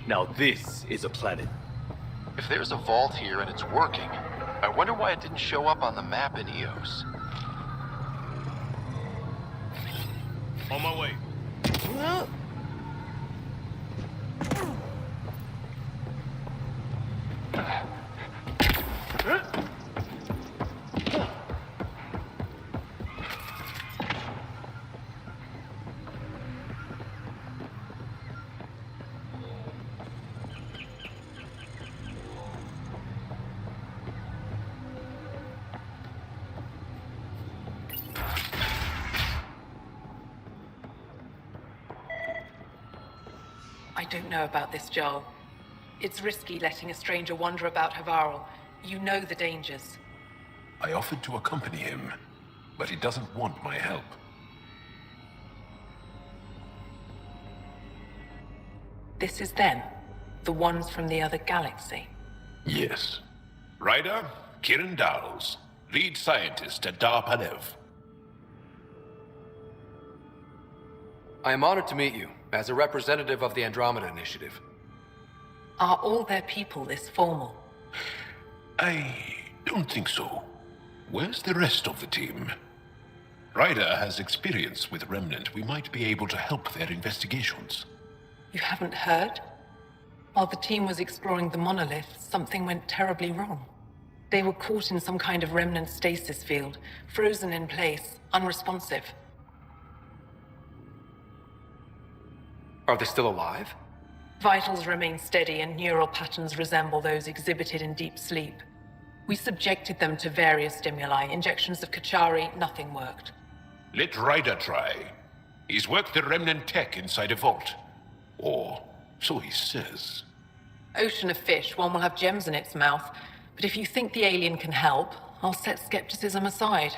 Now this is a planet. If there's a vault here and it's working, I wonder why it didn't show up on the map in EOS. On my way. I don't know about this, Joel. It's risky letting a stranger wander about Havarl. You know the dangers. I offered to accompany him, but he doesn't want my help. This is them, the ones from the other galaxy. Yes. Ryder, Kiran Dowles, lead scientist at Darpalev. I am honored to meet you, as a representative of the Andromeda Initiative. Are all their people this formal? I don't think so. Where's the rest of the team? Ryder has experience with Remnant. We might be able to help their investigations. You haven't heard? While the team was exploring the monolith, something went terribly wrong. They were caught in some kind of remnant stasis field, frozen in place, unresponsive. Are they still alive? Vitals remain steady and neural patterns resemble those exhibited in deep sleep. We subjected them to various stimuli, injections of Kachari, nothing worked. Let Ryder try. He's worked the Remnant tech inside a vault. Or so he says. Ocean of fish, one will have gems in its mouth. But if you think the alien can help, I'll set skepticism aside.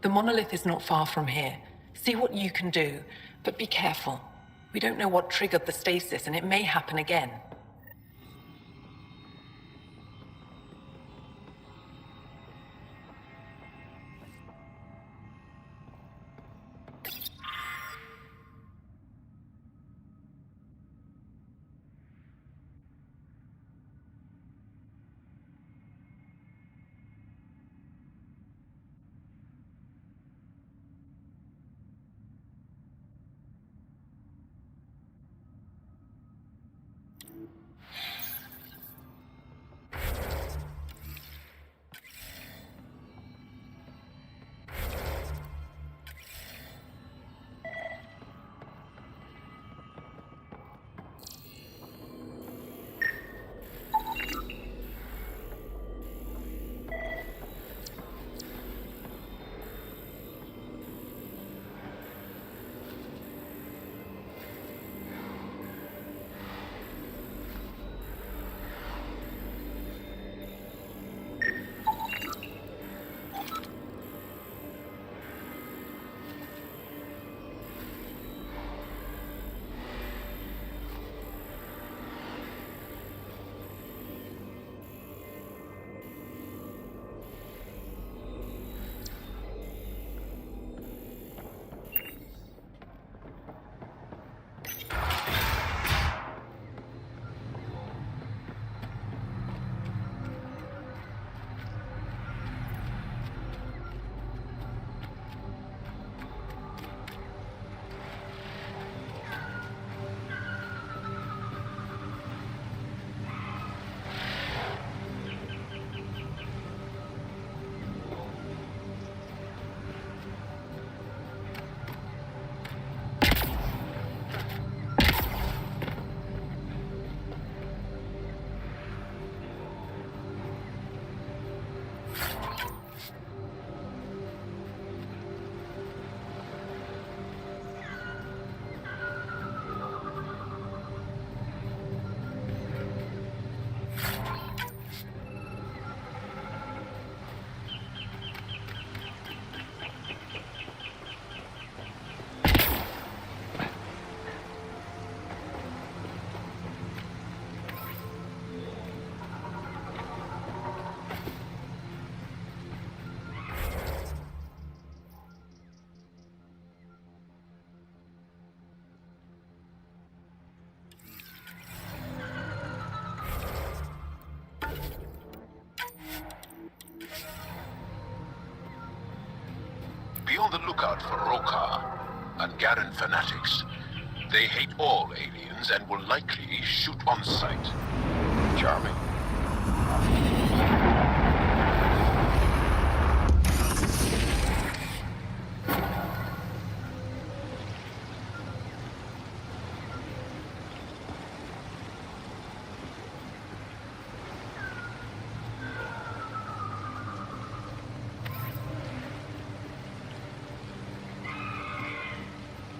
The monolith is not far from here. See what you can do, but be careful. We don't know what triggered the stasis, and it may happen again. for Roka, Angaran fanatics. They hate all aliens and will likely shoot on sight. Charming.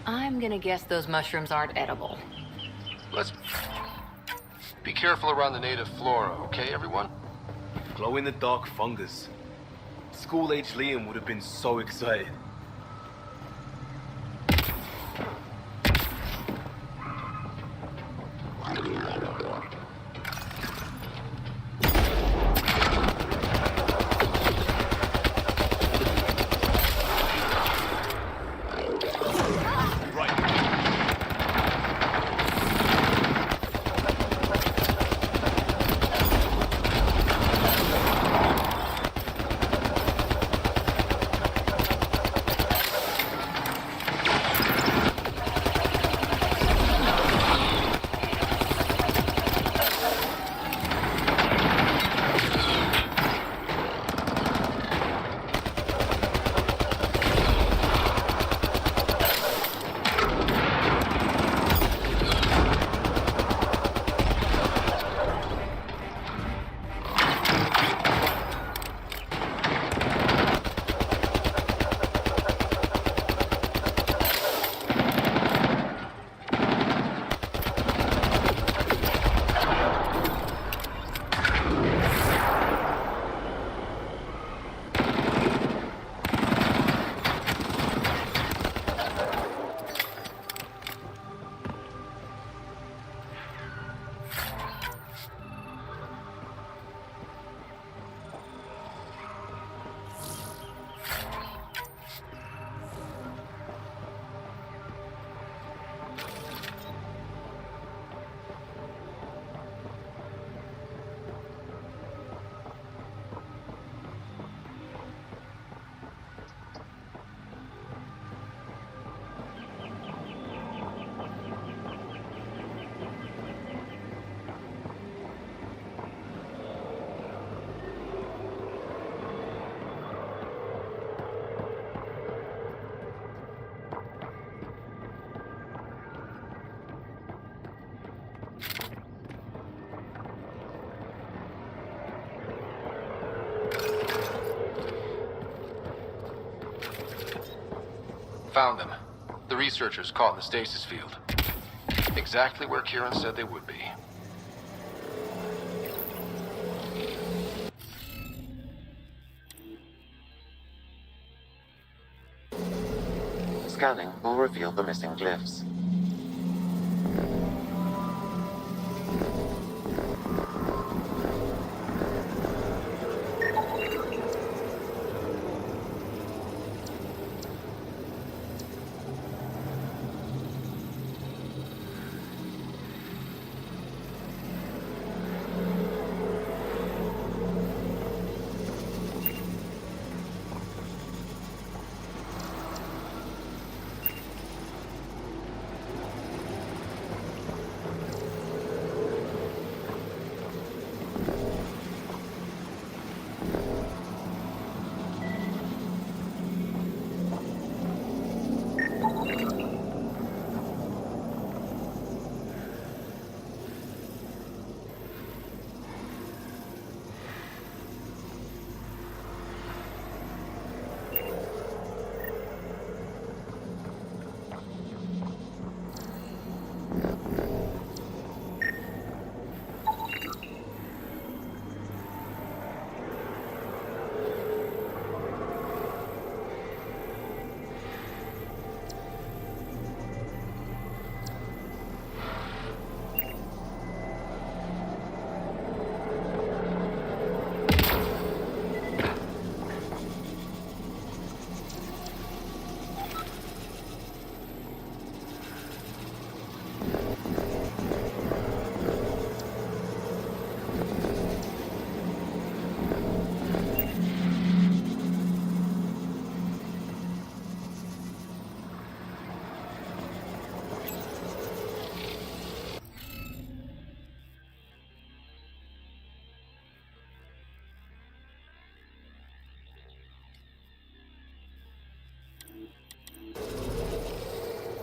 I'm gonna guess those mushrooms aren't edible. Let's be careful around the native flora, okay, everyone? Glow-in-the-dark fungus. School-age Liam would have been so excited. Found them. The researchers caught in the stasis field. Exactly where Kieran said they would be. Scanning will reveal the missing glyphs.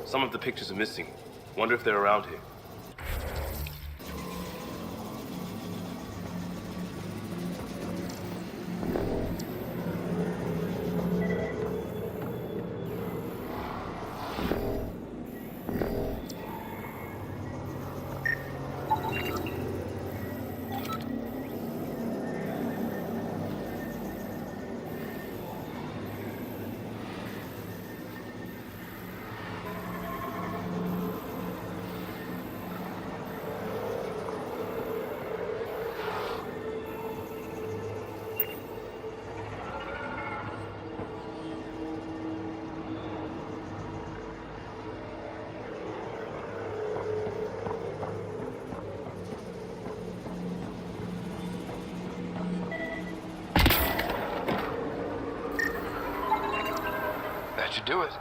Some of the pictures are missing. Wonder if they're around here. That should do it.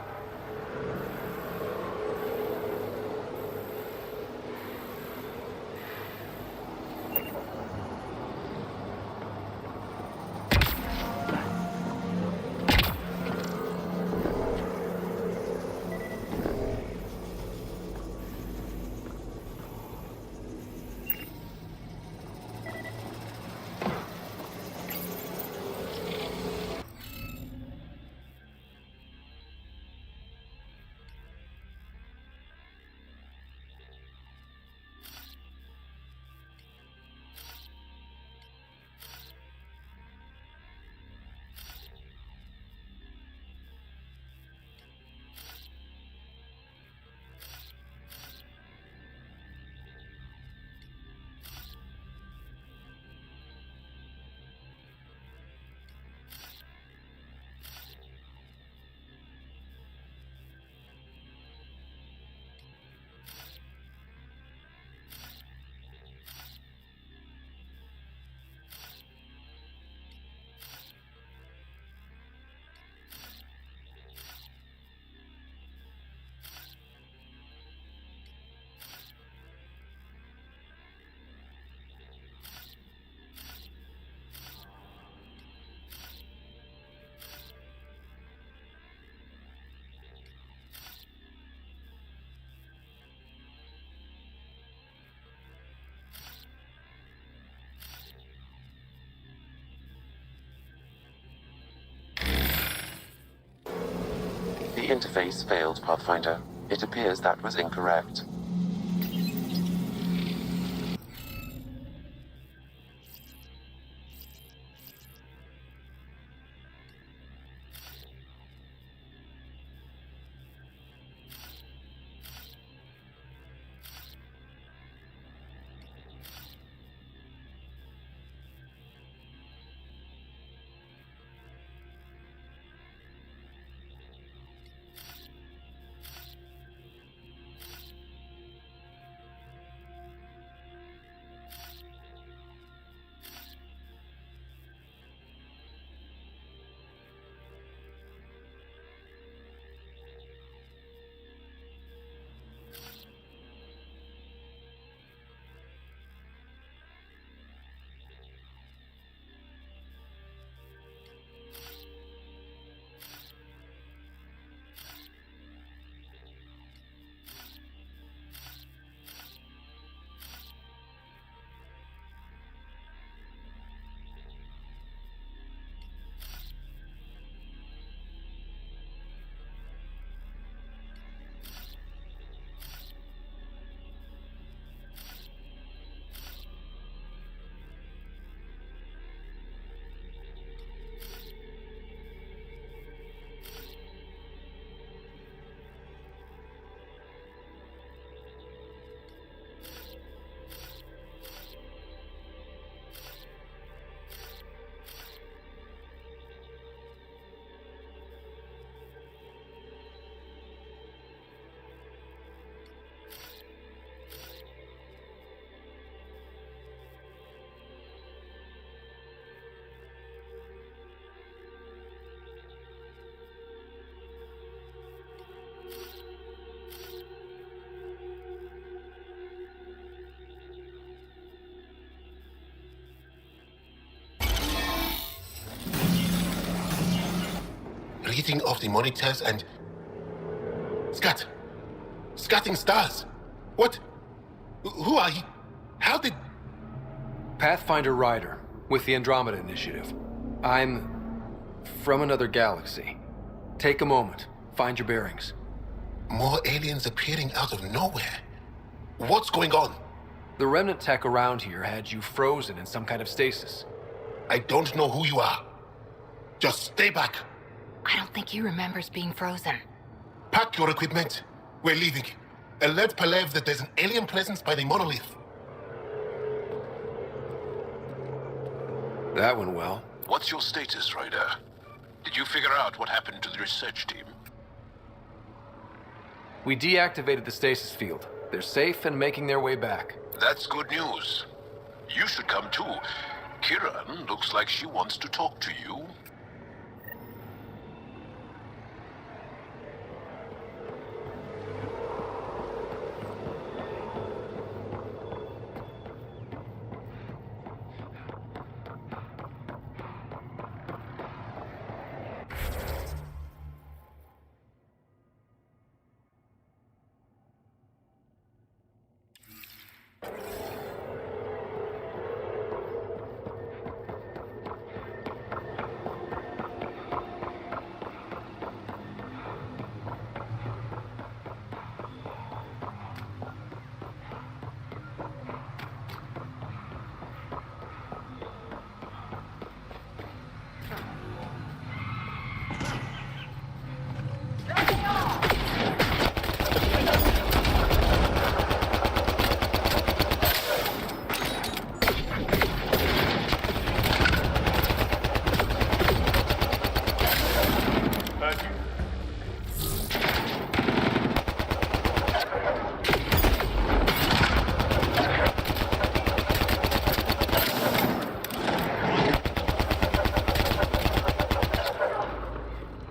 The interface failed, Pathfinder. It appears that was incorrect. Reading of the monitors and... Scott, scattering stars. What? Who are you? How did... Pathfinder Rider, with the Andromeda Initiative. I'm from another galaxy. Take a moment. Find your bearings. More aliens appearing out of nowhere. What's going on? The remnant tech around here had you frozen in some kind of stasis. I don't know who you are. Just stay back. I don't think he remembers being frozen. Pack your equipment. We're leaving. Alert Palev that there's an alien presence by the monolith. That went well. What's your status, Ryder? Did you figure out what happened to the research team? We deactivated the stasis field. They're safe and making their way back. That's good news. You should come too. Kiran looks like she wants to talk to you.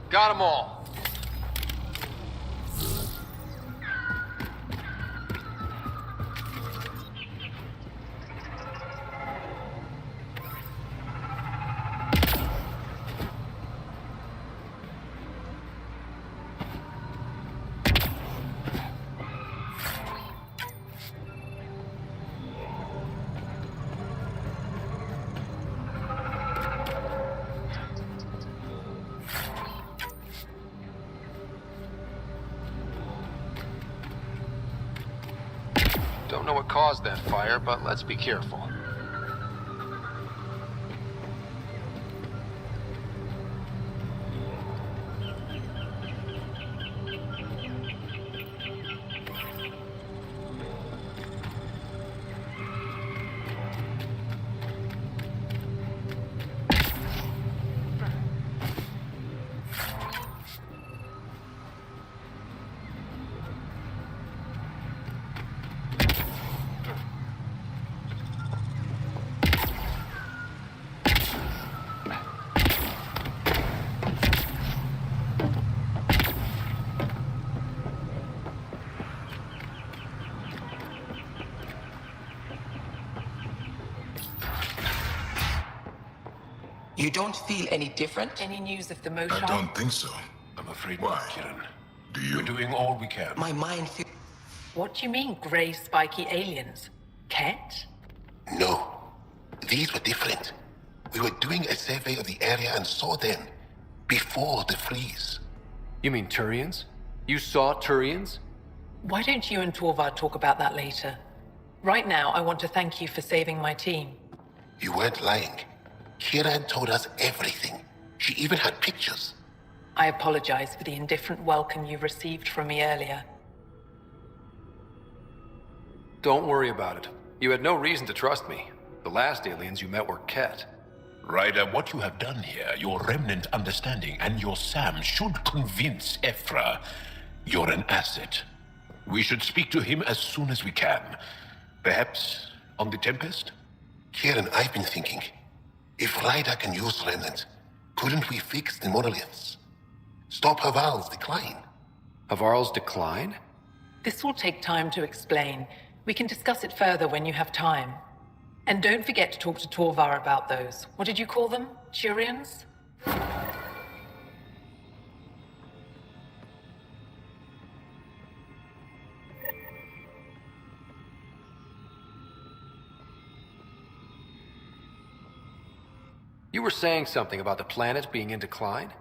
Got them all. Don't know what caused that fire, but let's be careful. You don't feel any different? Any news of the motion? I don't think so. I'm afraid Why? not, Kiran. Do you? We're doing all we can. My mind feels... What do you mean, grey spiky aliens? Ket? No. These were different. We were doing a survey of the area and saw them. Before the freeze. You mean Turians? You saw Turians? Why don't you and Torvar talk about that later? Right now, I want to thank you for saving my team. You weren't lying. Kiran told us everything. She even had pictures. I apologize for the indifferent welcome you received from me earlier. Don't worry about it. You had no reason to trust me. The last aliens you met were Ket. Ryder, what you have done here, your remnant understanding and your Sam should convince Ephra you're an asset. We should speak to him as soon as we can. Perhaps on the Tempest? Kieran, I've been thinking. If Ryder can use remnant, couldn't we fix the monoliths? Stop Haval's decline? Havarl's decline? This will take time to explain. We can discuss it further when you have time. And don't forget to talk to Torvar about those. What did you call them? Turians? You were saying something about the planet being in decline?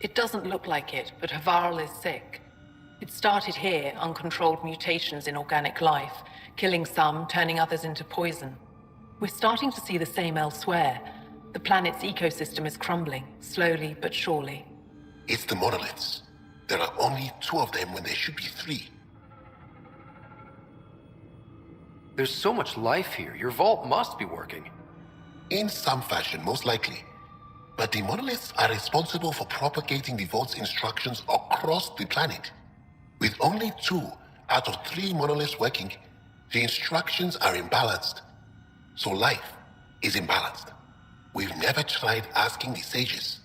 It doesn't look like it, but Havarl is sick. It started here, uncontrolled mutations in organic life, killing some, turning others into poison. We're starting to see the same elsewhere. The planet's ecosystem is crumbling, slowly but surely. It's the monoliths. There are only 2 of them when there should be 3. There's so much life here. Your vault must be working. In some fashion, most likely. But the monoliths are responsible for propagating the vault's instructions across the planet. With only 2 out of 3 monoliths working, the instructions are imbalanced. So life is imbalanced. We've never tried asking the sages.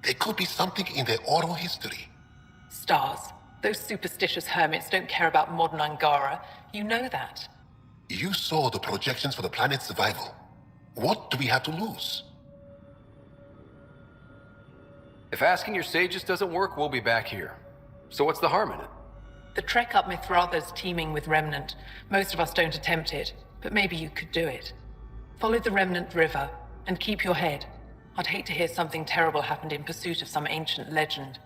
There could be something in their oral history. Stars. Those superstitious hermits don't care about modern Angara. You know that. You saw the projections for the planet's survival. What do we have to lose? If asking your sages doesn't work, we'll be back here. So what's the harm in it? The trek up Mithratha's teeming with Remnant. Most of us don't attempt it, but maybe you could do it. Follow the Remnant River, and keep your head. I'd hate to hear something terrible happened in pursuit of some ancient legend.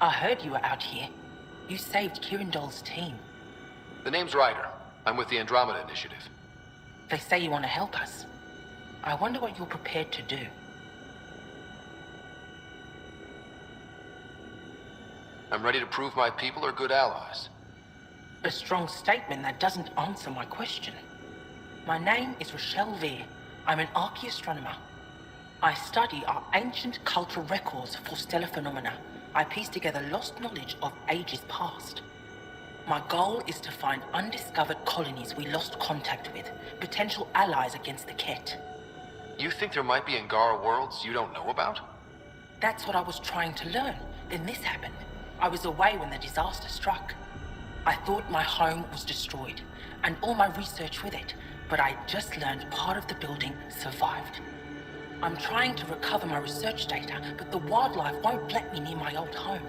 I heard you were out here. You saved Kirindol's team. The name's Ryder. I'm with the Andromeda Initiative. They say you want to help us. I wonder what you're prepared to do. I'm ready to prove my people are good allies. A strong statement that doesn't answer my question. My name is Rochelle Veer. I'm an archaeoastronomer. I study our ancient cultural records for stellar phenomena. I piece together lost knowledge of ages past. My goal is to find undiscovered colonies we lost contact with, potential allies against the Ket. You think there might be Angara worlds you don't know about? That's what I was trying to learn. Then this happened. I was away when the disaster struck. I thought my home was destroyed, and all my research with it, but I just learned part of the building survived. I'm trying to recover my research data, but the wildlife won't let me near my old home.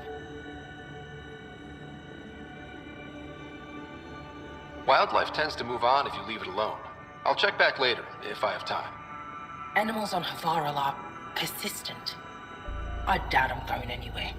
Wildlife tends to move on if you leave it alone. I'll check back later, if I have time. Animals on Havarl are persistent. I doubt I'm going anywhere.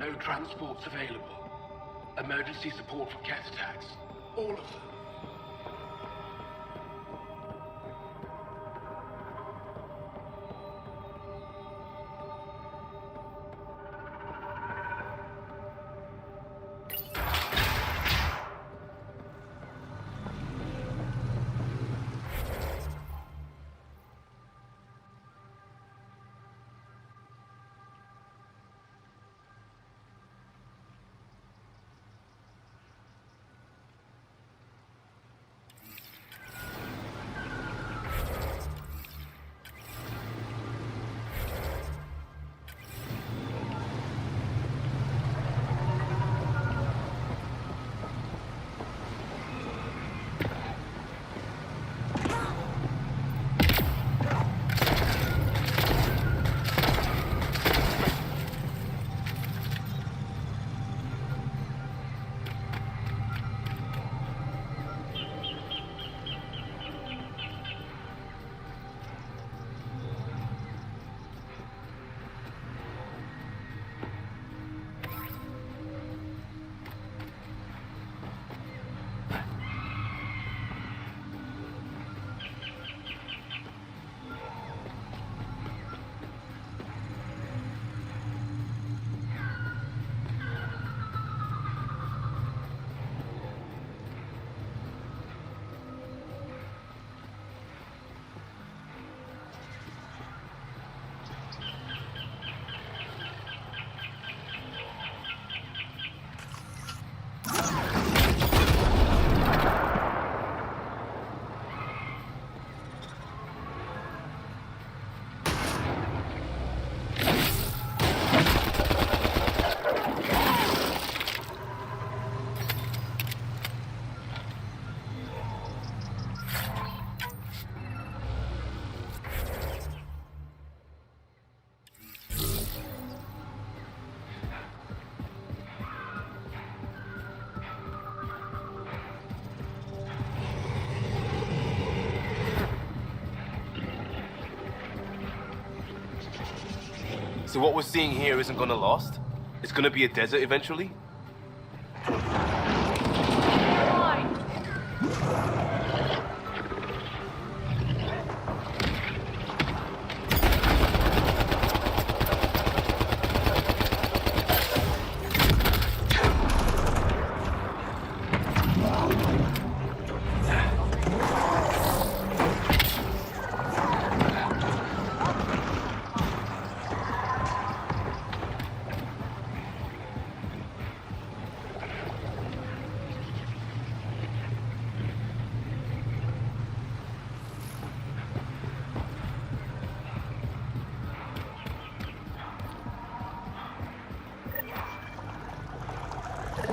No transports available. Emergency support for cat attacks. All of them. So what we're seeing here isn't gonna last? It's gonna be a desert eventually?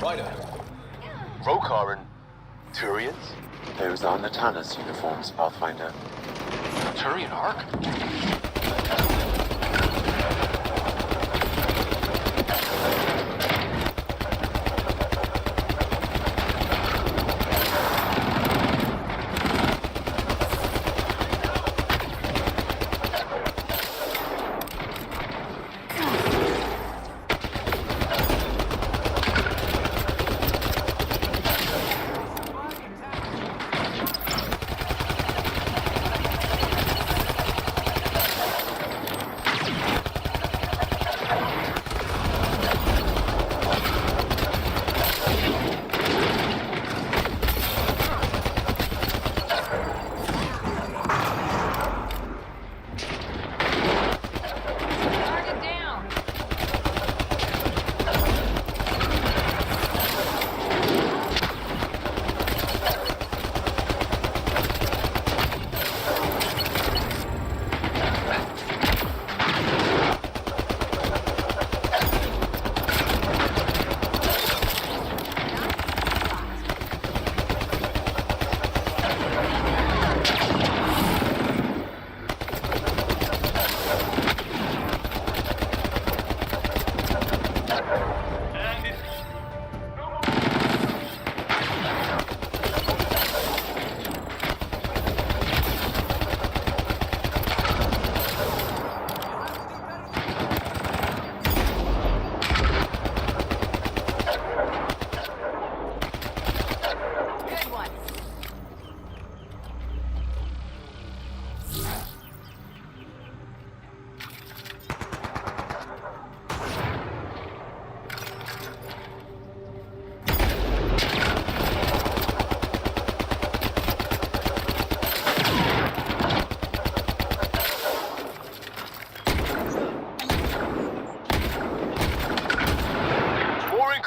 Ryder. Rokar and Turians? Those are Natana's uniforms, Pathfinder. Turian Ark?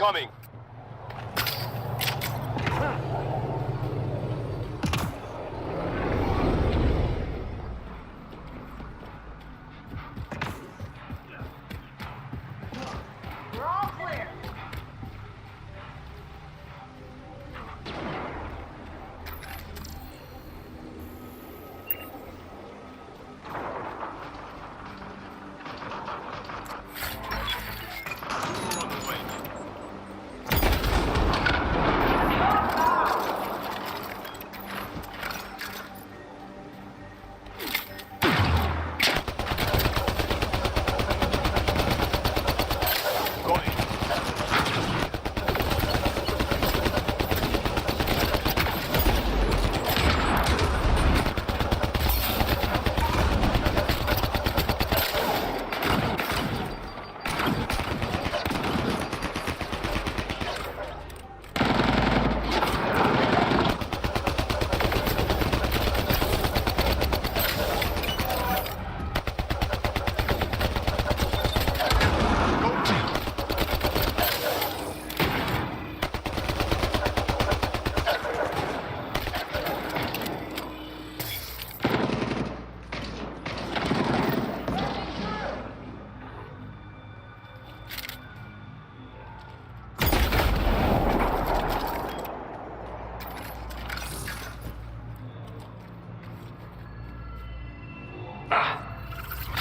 incoming! We're all clear.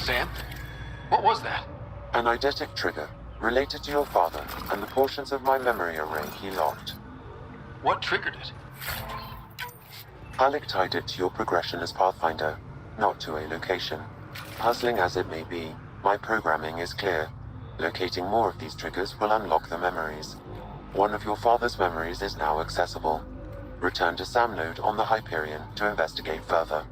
Sam? What was that? An eidetic trigger, related to your father, and the portions of my memory array he locked. What triggered it? Alec tied it to your progression as Pathfinder, not to a location. Puzzling as it may be, my programming is clear. Locating more of these triggers will unlock the memories. One of your father's memories is now accessible. Return to Sam node on the Hyperion to investigate further.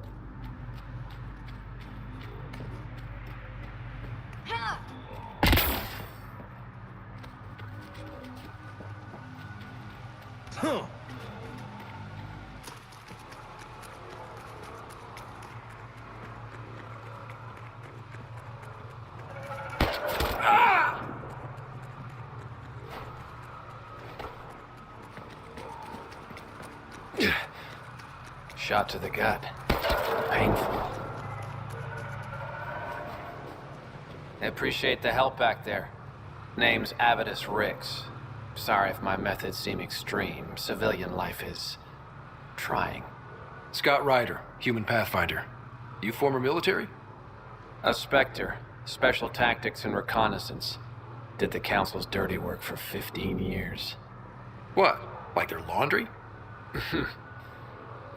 Shot to the gut. Painful. I appreciate the help back there. Name's Avidus Rix. Sorry if my methods seem extreme. Civilian life is trying. Scott Ryder, human pathfinder. You former military? A Spectre. Special tactics and reconnaissance. Did the Council's dirty work for 15 years. What? Like their laundry?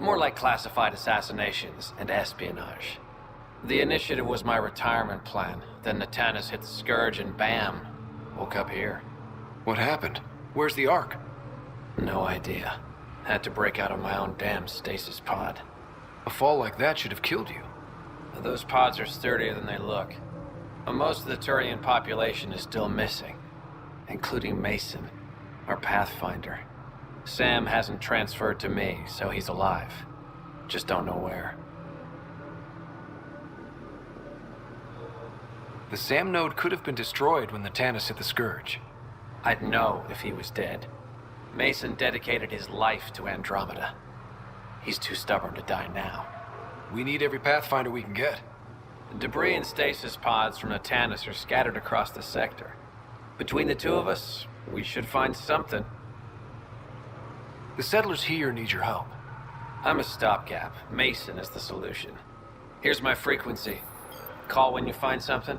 More like classified assassinations and espionage. The initiative was my retirement plan. Then Natanus hit the Scourge and bam, woke up here. What happened? Where's the Ark? No idea. Had to break out of my own damn stasis pod. A fall like that should have killed you. Those pods are sturdier than they look. Most of the Turian population is still missing, including Mason, our Pathfinder. Sam hasn't transferred to me, so he's alive. Just don't know where. The Sam node could have been destroyed when the Natanus hit the Scourge. I'd know if he was dead. Mason dedicated his life to Andromeda. He's too stubborn to die now. We need every Pathfinder we can get. Debris and stasis pods from Natanus are scattered across the sector. Between the two of us, we should find something. The settlers here need your help. I'm a stopgap. Mason is the solution. Here's my frequency. Call when you find something.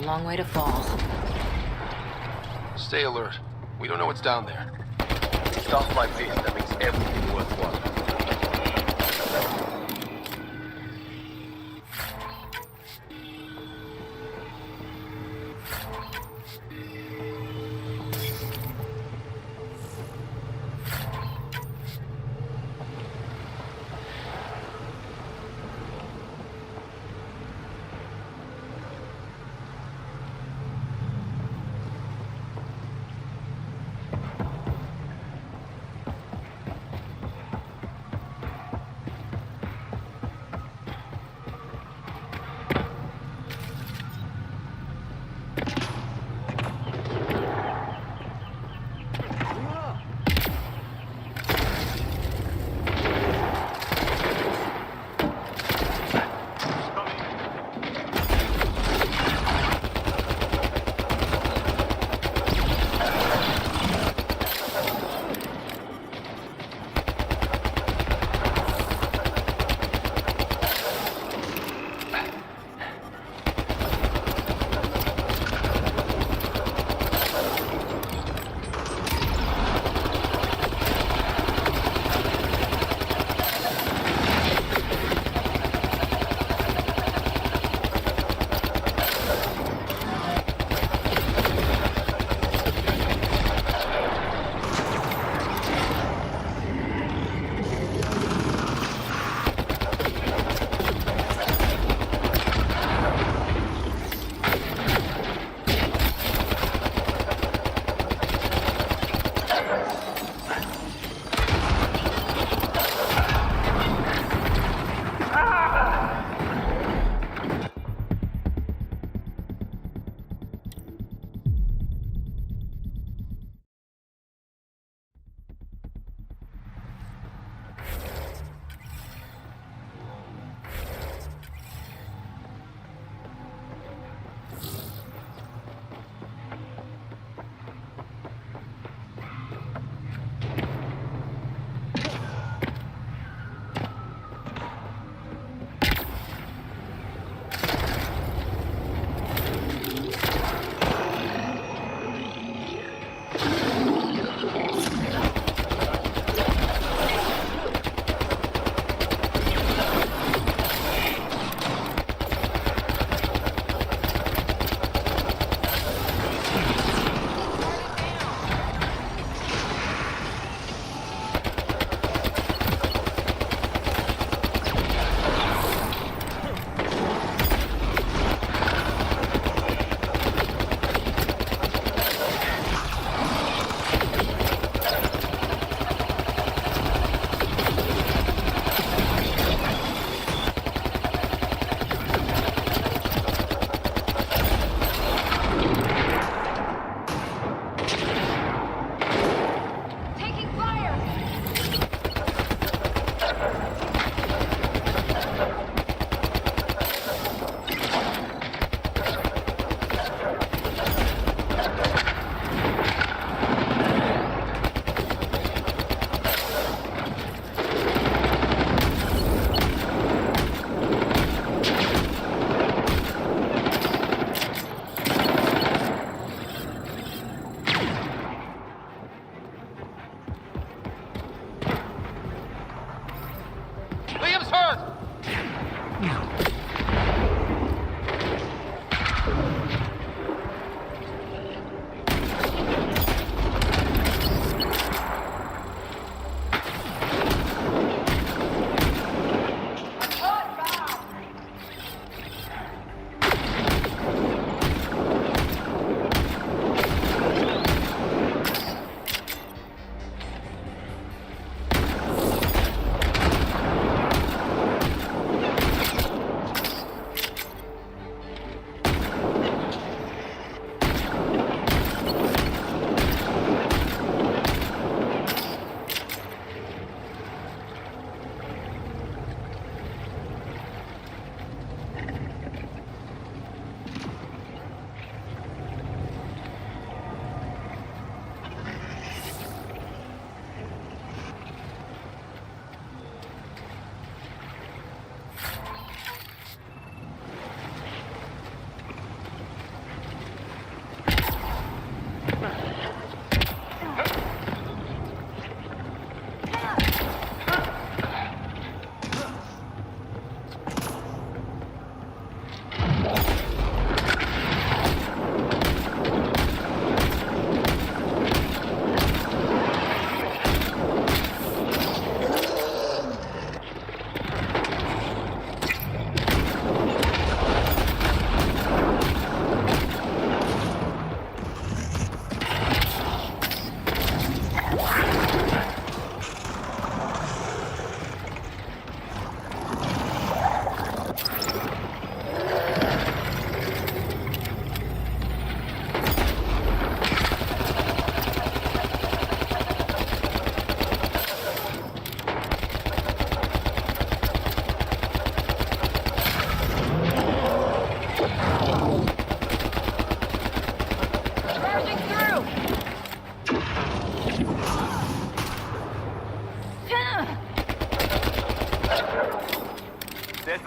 a long way to fall. Stay alert. We don't know what's down there. Stuff like this that makes everything worthwhile.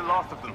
the last of them.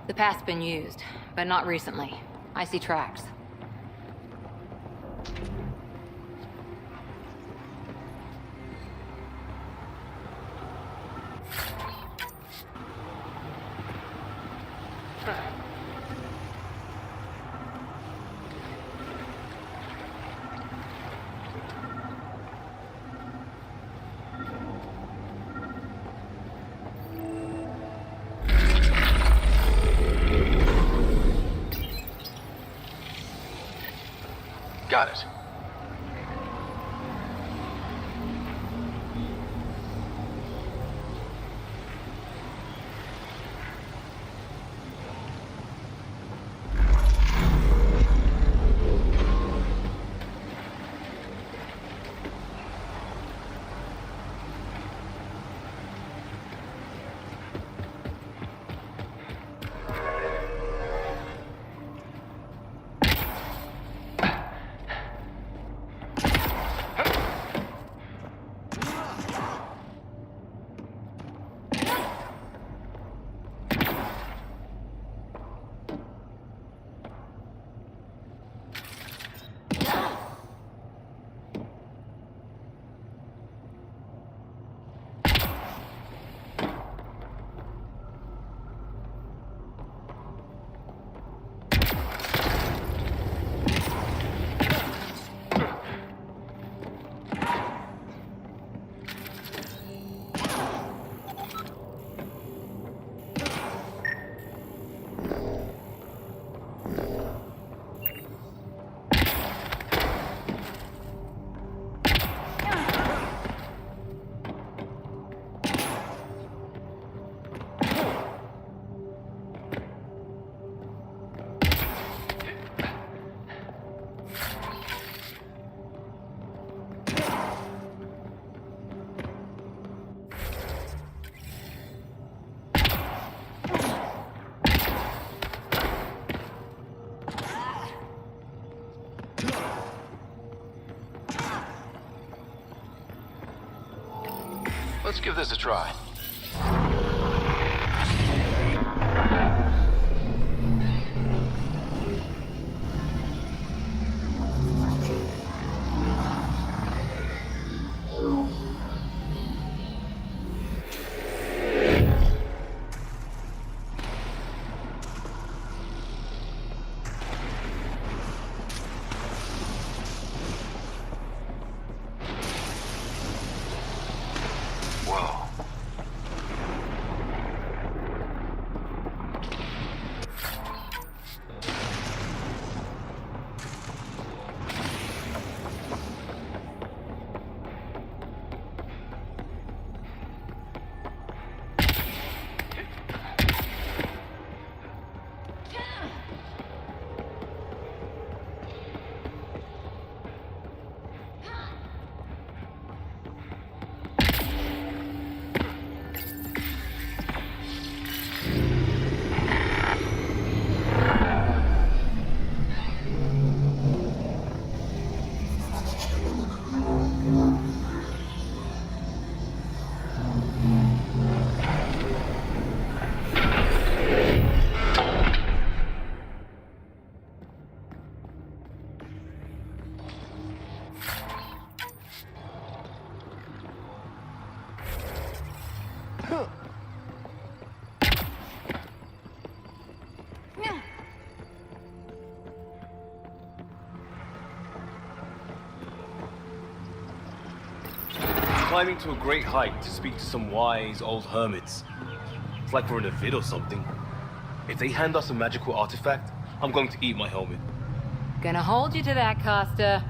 The path's been used, but not recently. I see tracks. Got it. Let's give this a try. climbing to a great height to speak to some wise old hermits. It's like we're in a vid or something. If they hand us a magical artifact, I'm going to eat my helmet. Gonna hold you to that, Costa.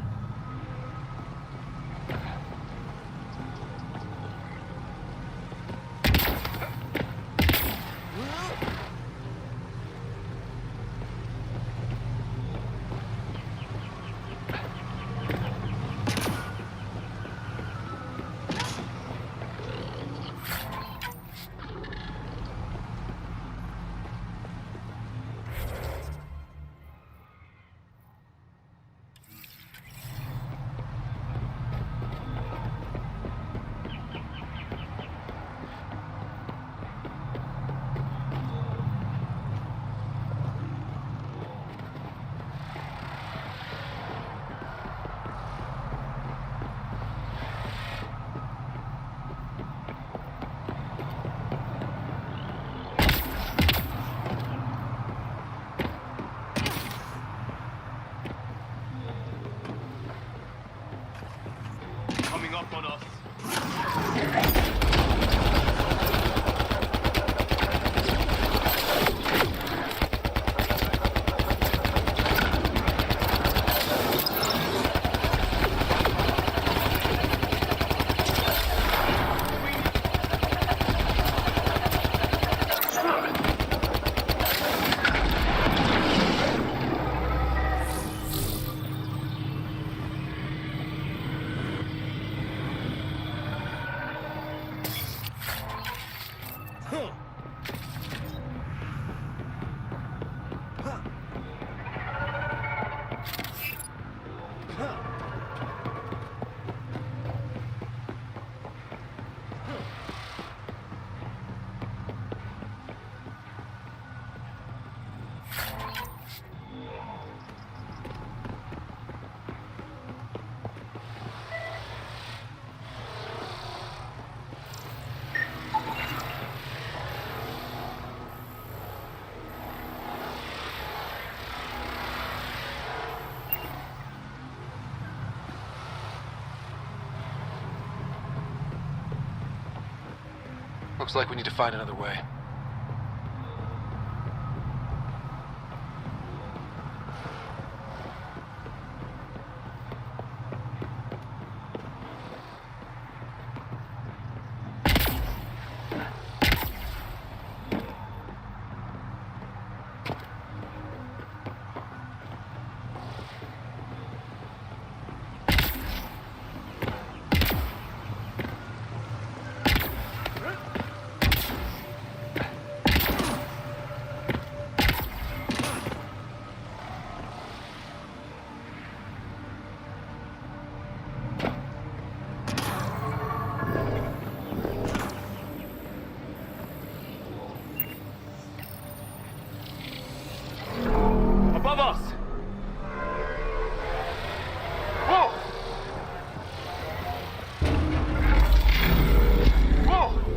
Coming up on us. Looks like we need to find another way. Above us! Whoa! Whoa!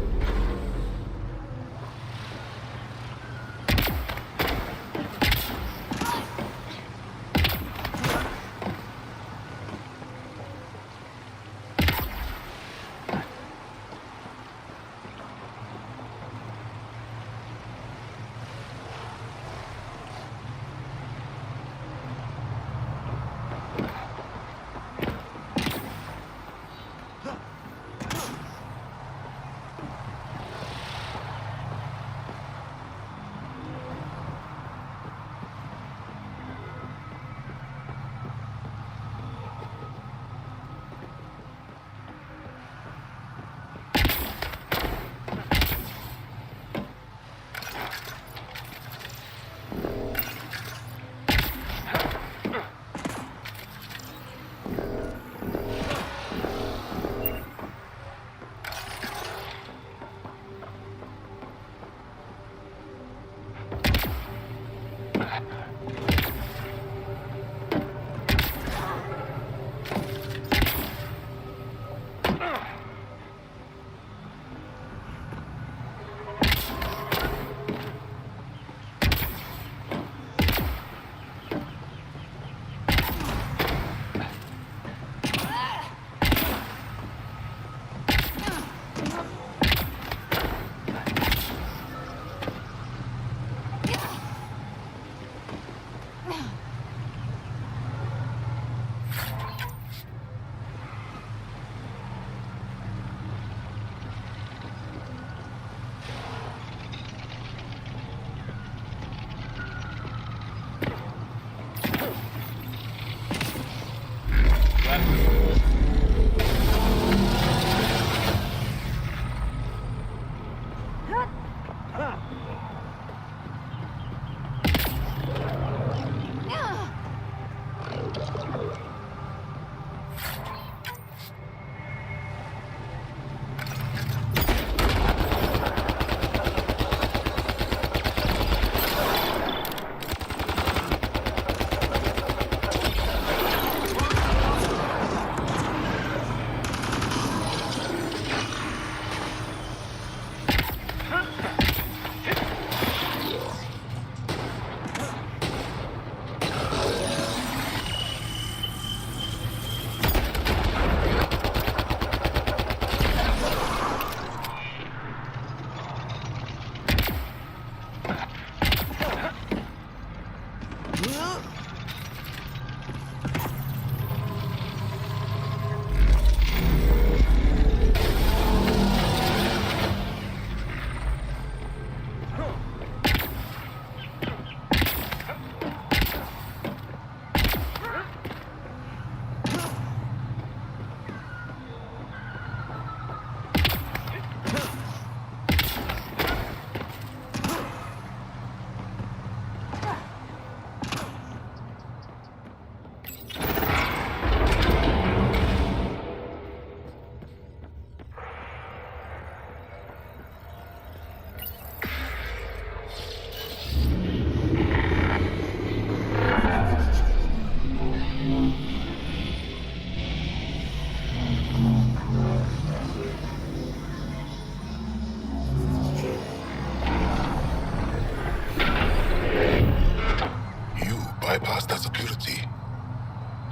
bypass that security.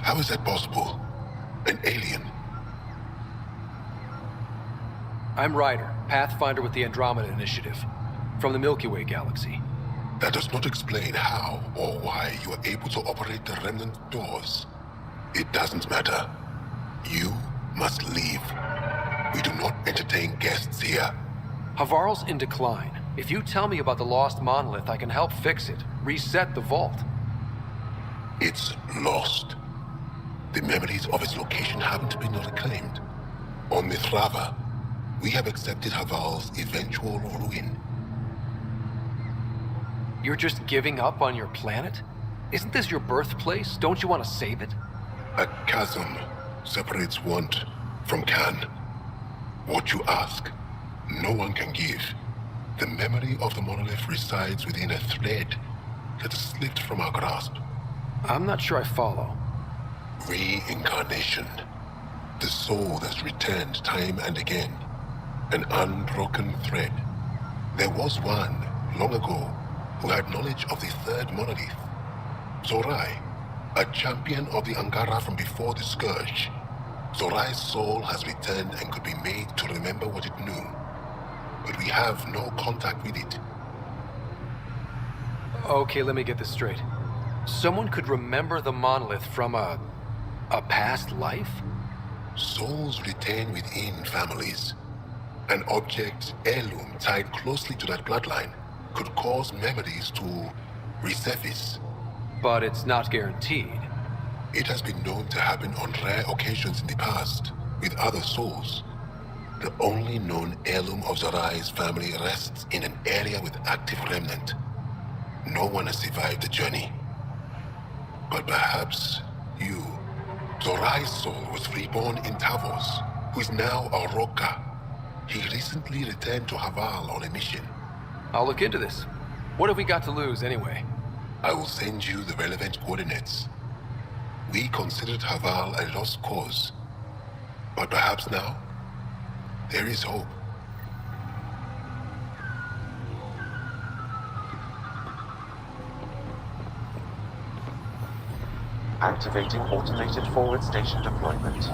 How is that possible? An alien? I'm Ryder, Pathfinder with the Andromeda Initiative, from the Milky Way galaxy. That does not explain how or why you are able to operate the remnant doors. It doesn't matter. You must leave. We do not entertain guests here. Havarl's in decline. If you tell me about the lost monolith, I can help fix it, reset the vault. It's lost. The memories of its location haven't been reclaimed. On Mithrava, we have accepted Havarl's eventual ruin. You're just giving up on your planet? Isn't this your birthplace? Don't you want to save it? A chasm separates want from can. What you ask, no one can give. The memory of the monolith resides within a thread that slipped from our grasp. I'm not sure I follow. Reincarnation. The soul that's returned time and again. An unbroken thread. There was one, long ago, who had knowledge of the third monolith. Zorai, a champion of the Angara from before the Scourge. Zorai's soul has returned and could be made to remember what it knew. But we have no contact with it. Okay, let me get this straight. Someone could remember the monolith from a past life? Souls retain within families. An object, heirloom, tied closely to that bloodline could cause memories to resurface. But it's not guaranteed. It has been known to happen on rare occasions in the past, with other souls. The only known heirloom of Zorai's family rests in an area with active remnant. No one has survived the journey. But perhaps you. Zorai's soul was reborn in Tavos, who is now a Roka. He recently returned to Havarl on a mission. I'll look into this. What have we got to lose, anyway? I will send you the relevant coordinates. We considered Havarl a lost cause. But perhaps now, there is hope. Activating automated forward station deployment.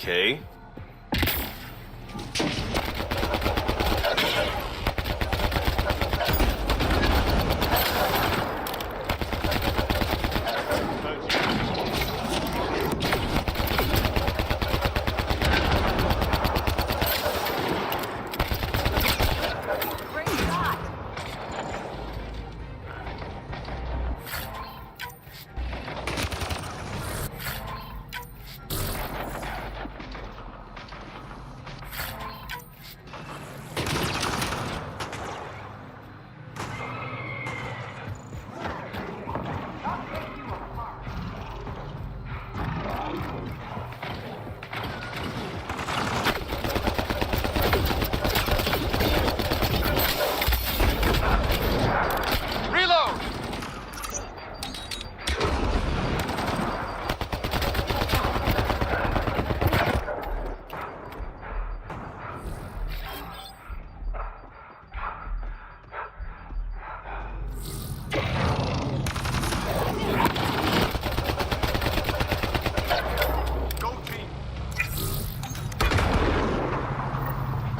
Okay.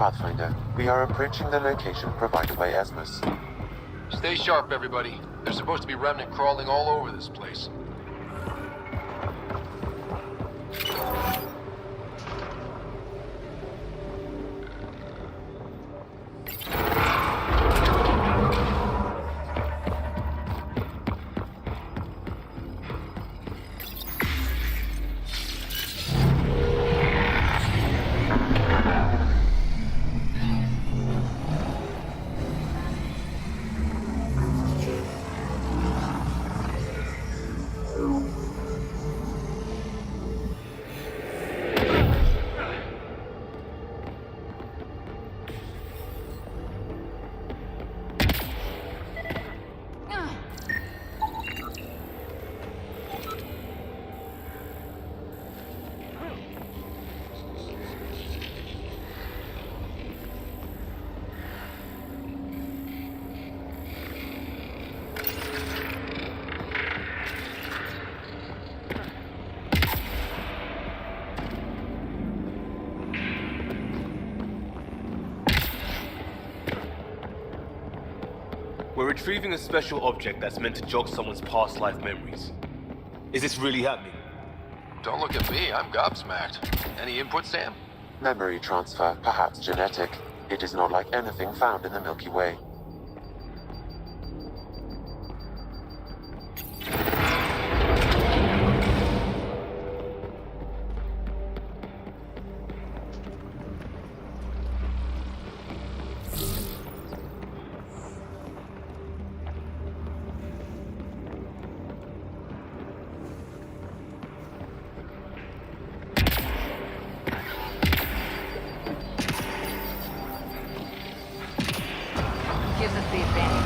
Pathfinder, we are approaching the location provided by Esmus. Stay sharp, everybody. There's supposed to be remnant crawling all over this place. We're retrieving a special object that's meant to jog someone's past life memories. Is this really happening? Don't look at me, I'm gobsmacked. Any input, Sam? Memory transfer, perhaps genetic. It is not like anything found in the Milky Way. Gives us the advantage.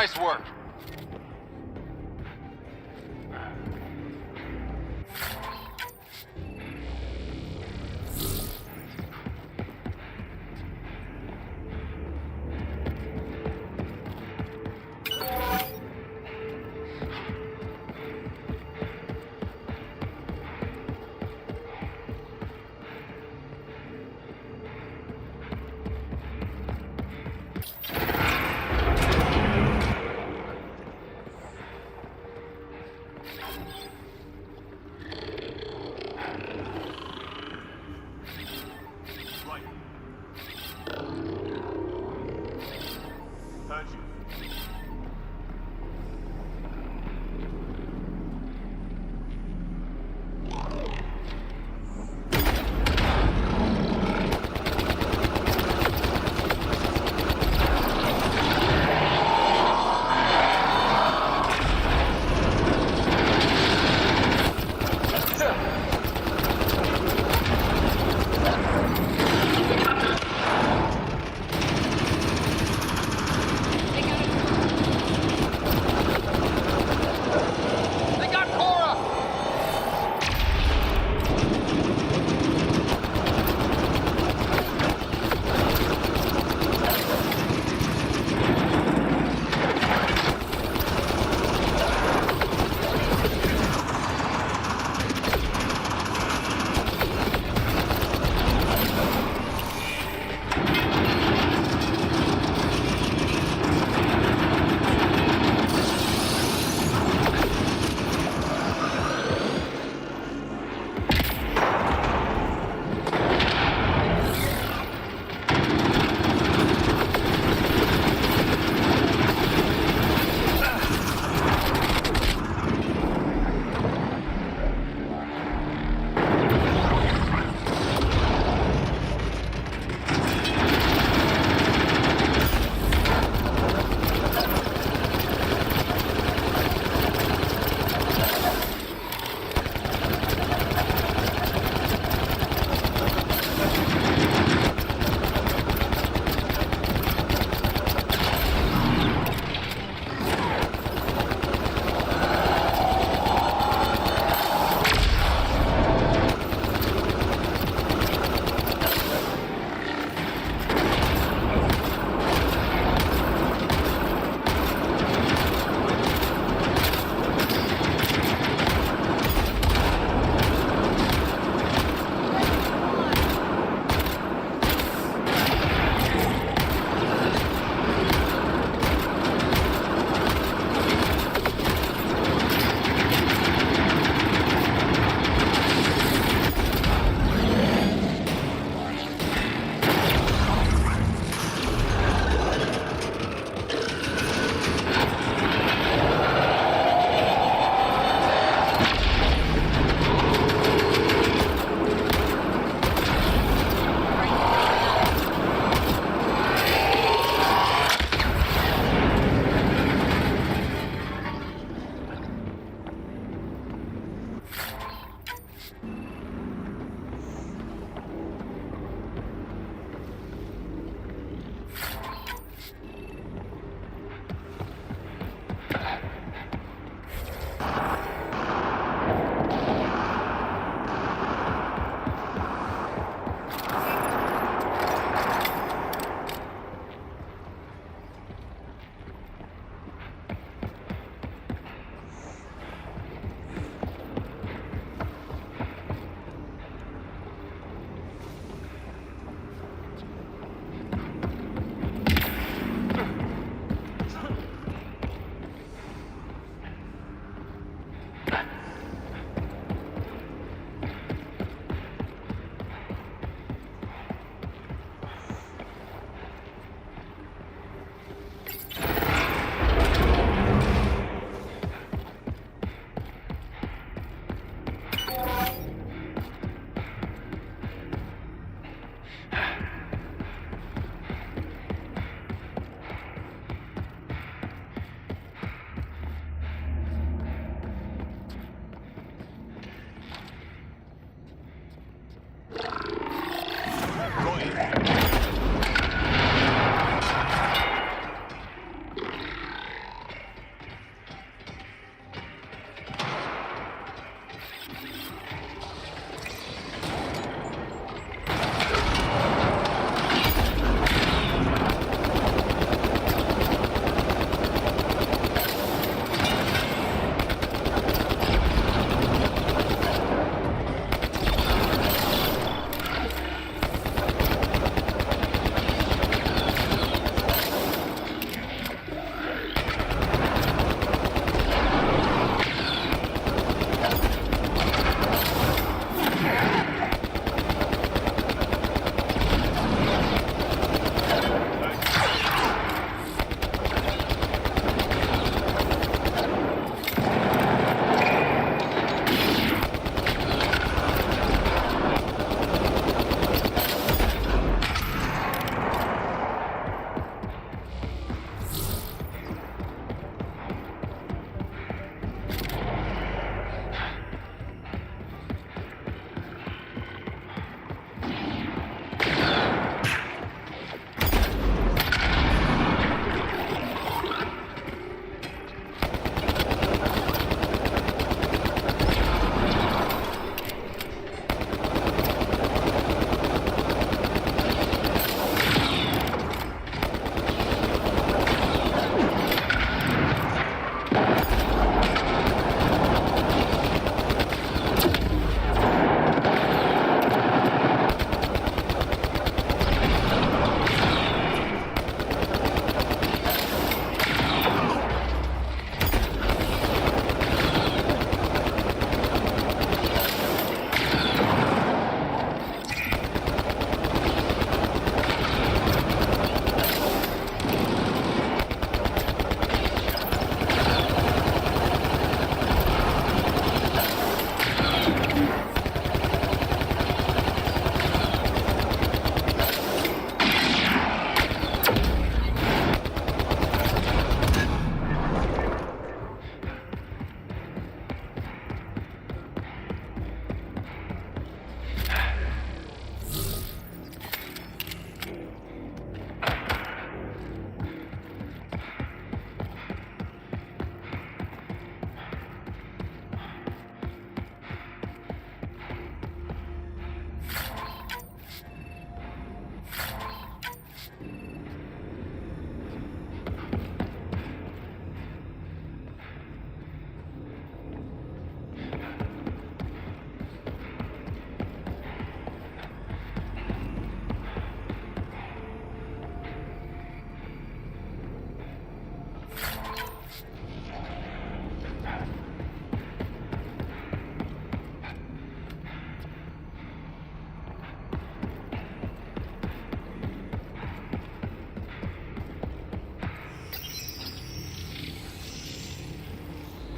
Nice work.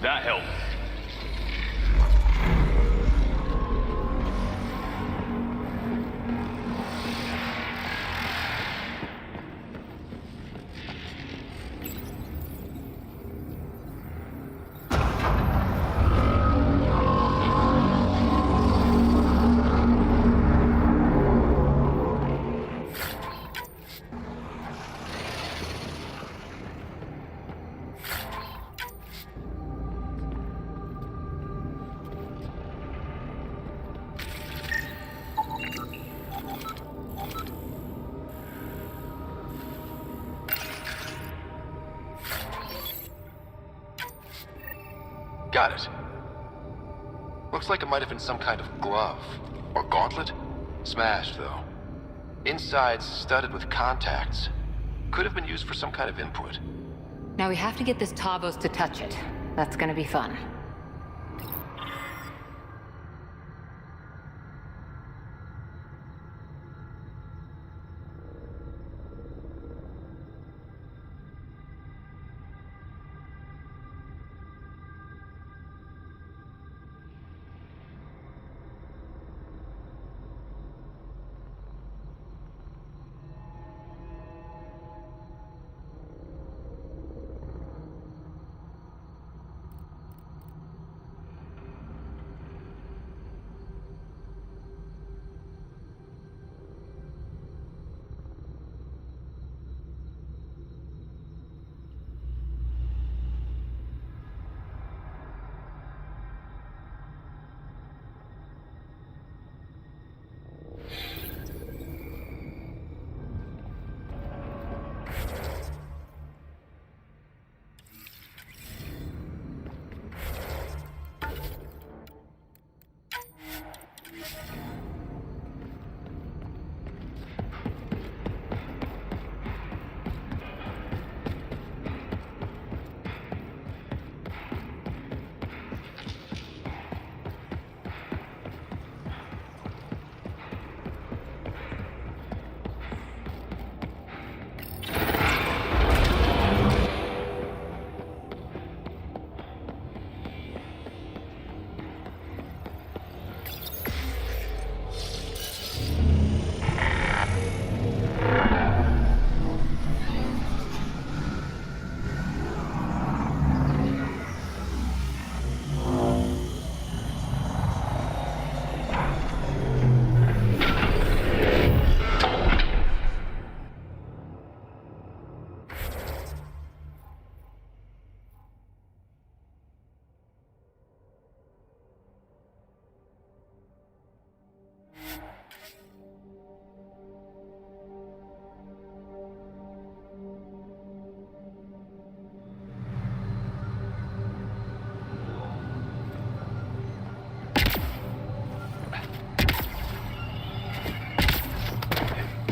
That helps. Got it. Looks like it might have been some kind of glove. Or gauntlet? Smashed, though. Inside's studded with contacts. Could have been used for some kind of input. Now we have to get this Tavos to touch it. That's gonna be fun.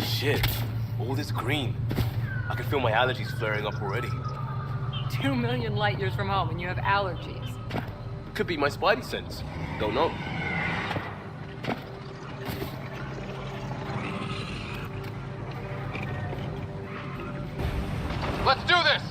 Shit, all this green. I can feel my allergies flaring up already. 2 million light years from home and you have allergies. Could be my spidey sense. Don't know. Let's do this!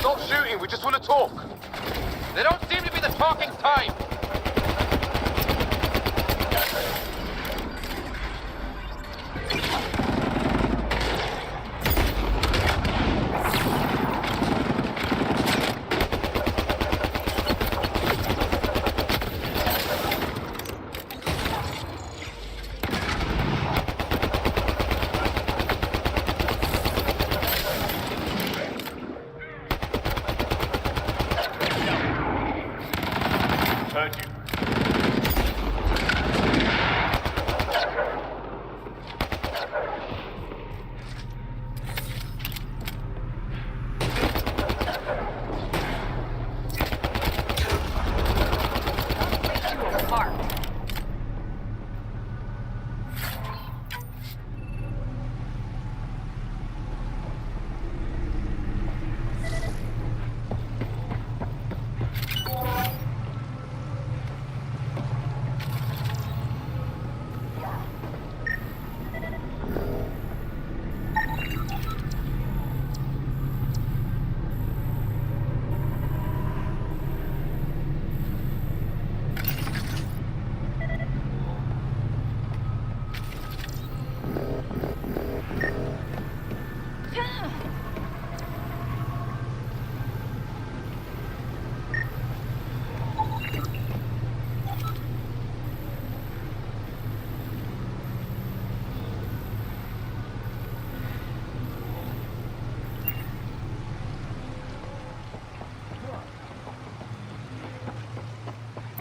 Stop shooting, we just want to talk. They don't seem to be the talking type!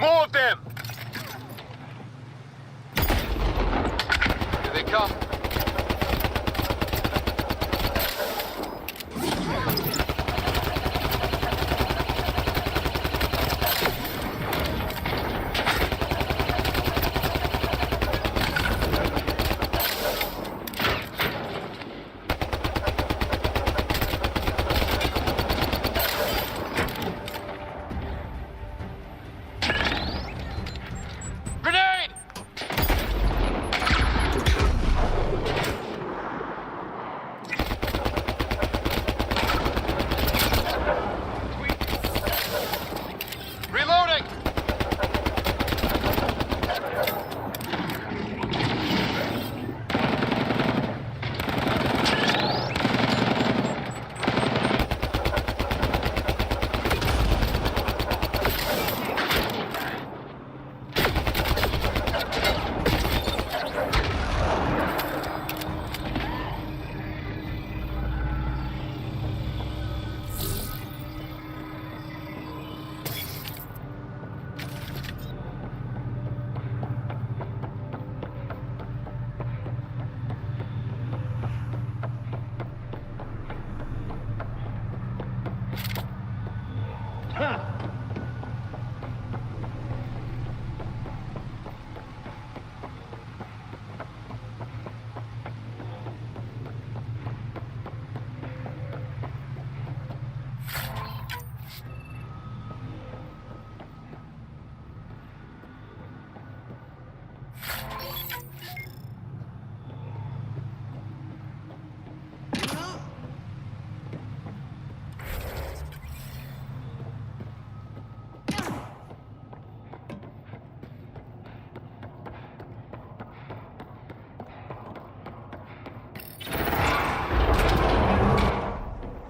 more of them! Here they come.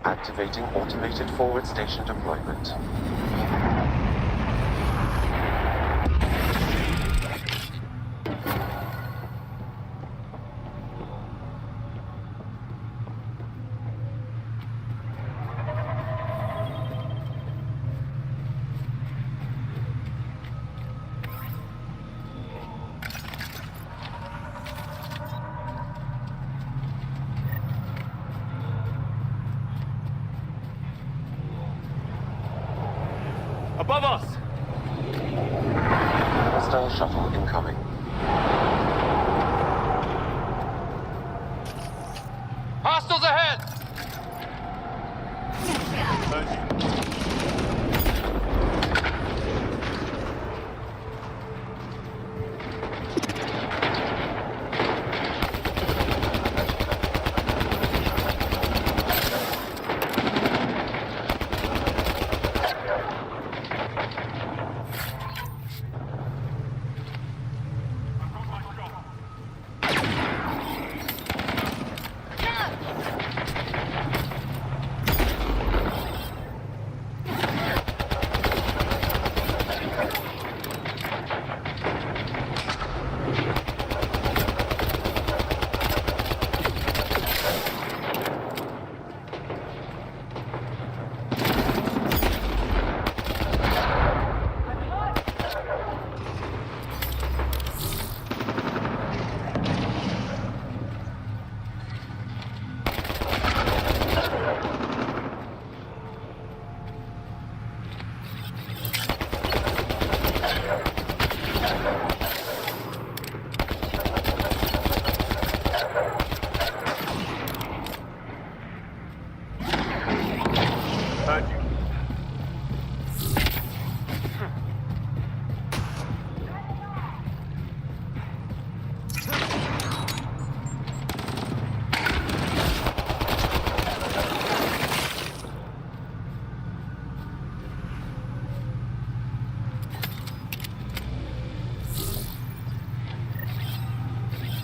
Activating automated forward station deployment. Above us! Hostile shuttle incoming. Hostiles ahead!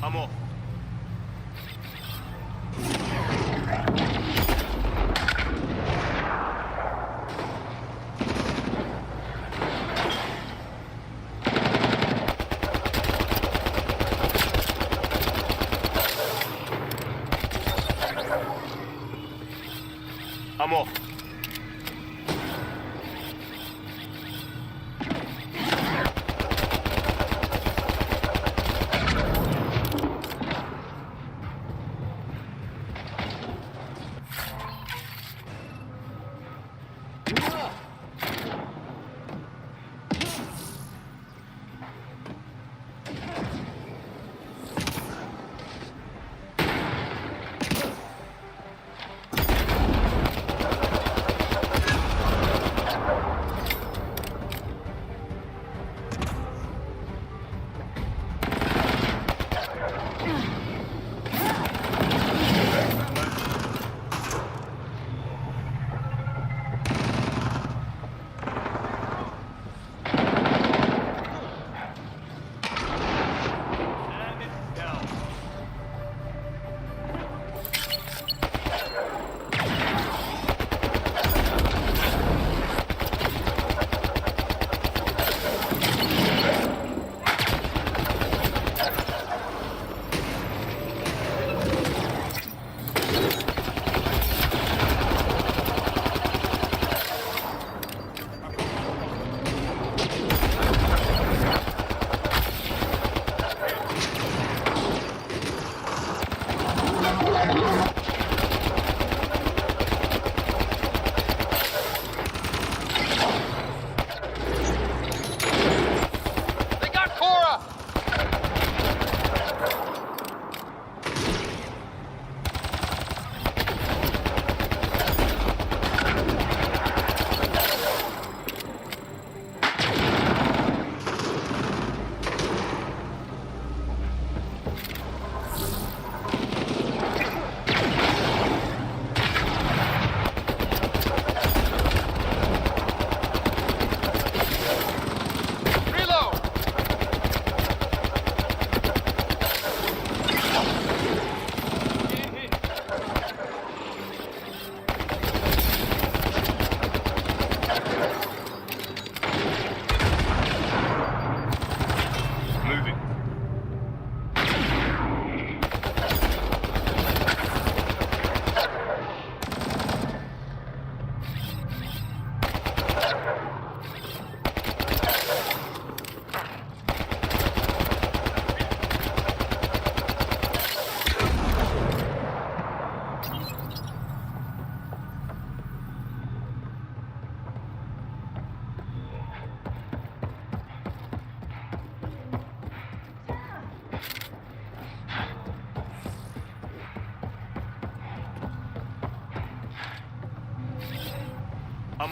I'm off. I'm off.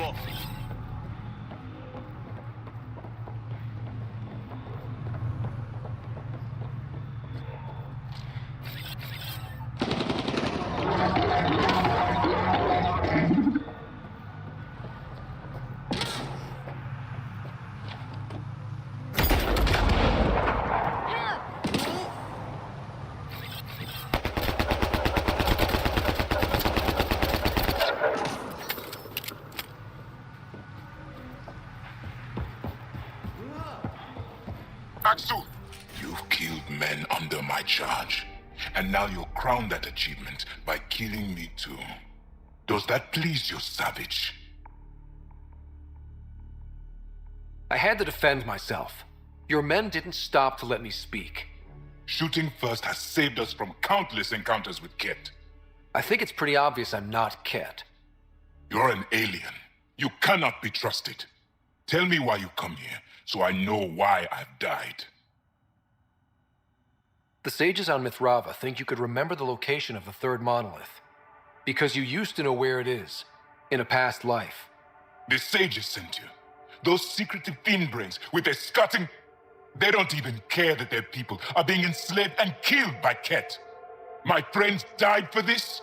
off. Axel! You've killed men under my charge. And now you're crowned that achievement by killing me too. Does that please you, savage? I had to defend myself. Your men didn't stop to let me speak. Shooting first has saved us from countless encounters with Ket. I think it's pretty obvious I'm not Ket. You're an alien. You cannot be trusted. Tell me why you come here, so I know why I've died. The sages on Mithrava think you could remember the location of the third monolith. Because you used to know where it is, in a past life. The sages sent you. Those secretive fiend brains with their scutting... They don't even care that their people are being enslaved and killed by Ket. My friends died for this?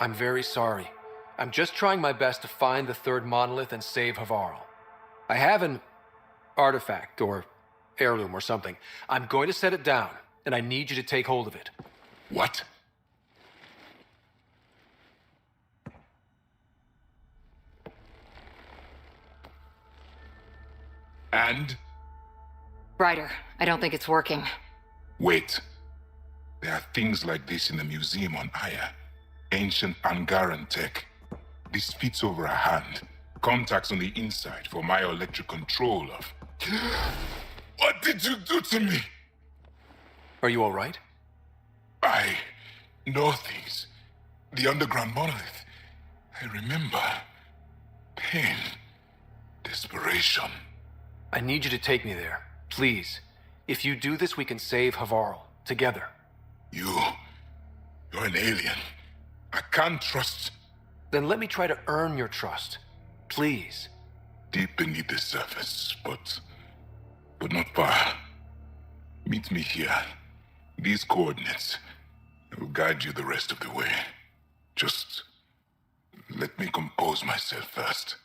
I'm very sorry. I'm just trying my best to find the third monolith and save Havarl. I have an artifact, or heirloom, or something. I'm going to set it down, and I need you to take hold of it. What? And? Ryder, I don't think it's working. Wait. There are things like this in the museum on Aya. Ancient Angaran tech. This fits over a hand. Contacts on the inside for myoelectric control of... What did you do to me? Are you all right? I know things. The underground monolith. I remember. Pain. Desperation. I need you to take me there. Please. If you do this, we can save Havarl. Together. You're an alien. I can't trust... Then let me try to earn your trust. Please. Deep beneath the surface, but not far. Meet me here. These coordinates. I will guide you the rest of the way. Just let me compose myself first.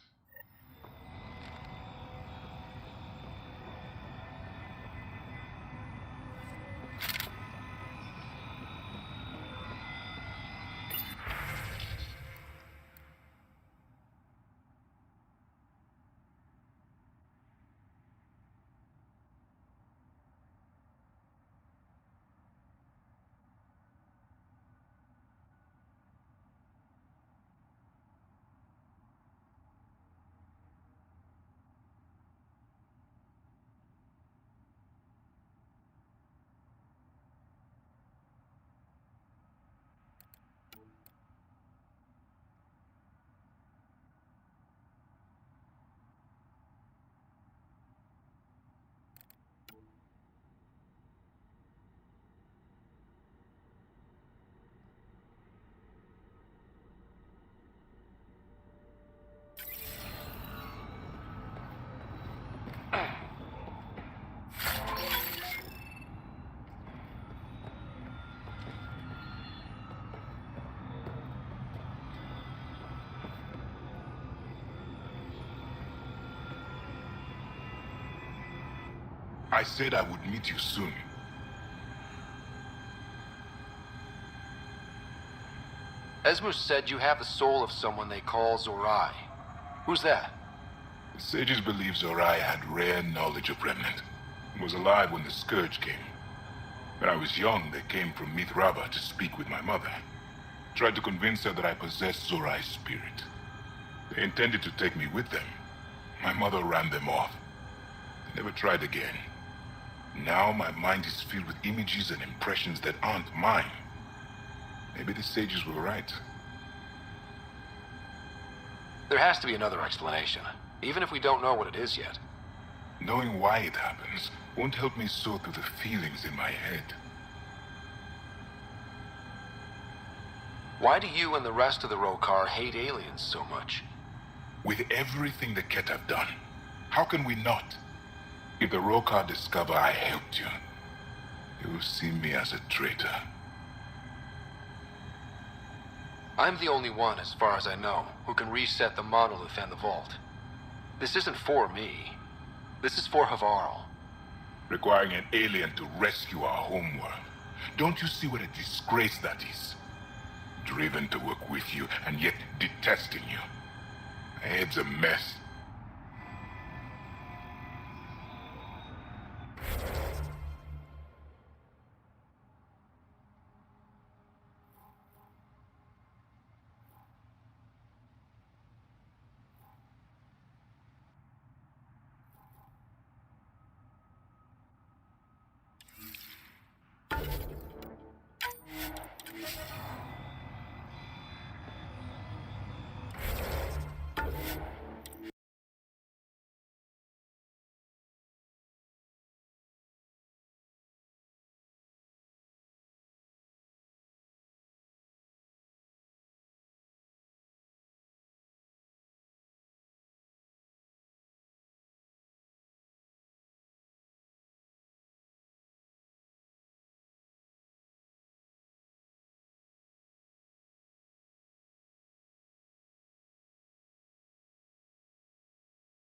I said I would meet you soon. Esmus said you have the soul of someone they call Zorai. Who's that? The sages believe Zorai had rare knowledge of Remnant and was alive when the Scourge came. When I was young, they came from Mithrava to speak with my mother. Tried to convince her that I possessed Zorai's spirit. They intended to take me with them. My mother ran them off. They never tried again. Now my mind is filled with images and impressions that aren't mine. Maybe the sages were right. There has to be another explanation, even if we don't know what it is yet. Knowing why it happens won't help me sort through the feelings in my head. Why do you and the rest of the Rokar hate aliens so much? With everything the Ket have done, how can we not? If the Rokar discover I helped you, they will see me as a traitor. I'm the only one, as far as I know, who can reset the monolith and the vault. This isn't for me. This is for Havarl. Requiring an alien to rescue our homeworld. Don't you see what a disgrace that is? Driven to work with you, and yet detesting you. My head's a mess.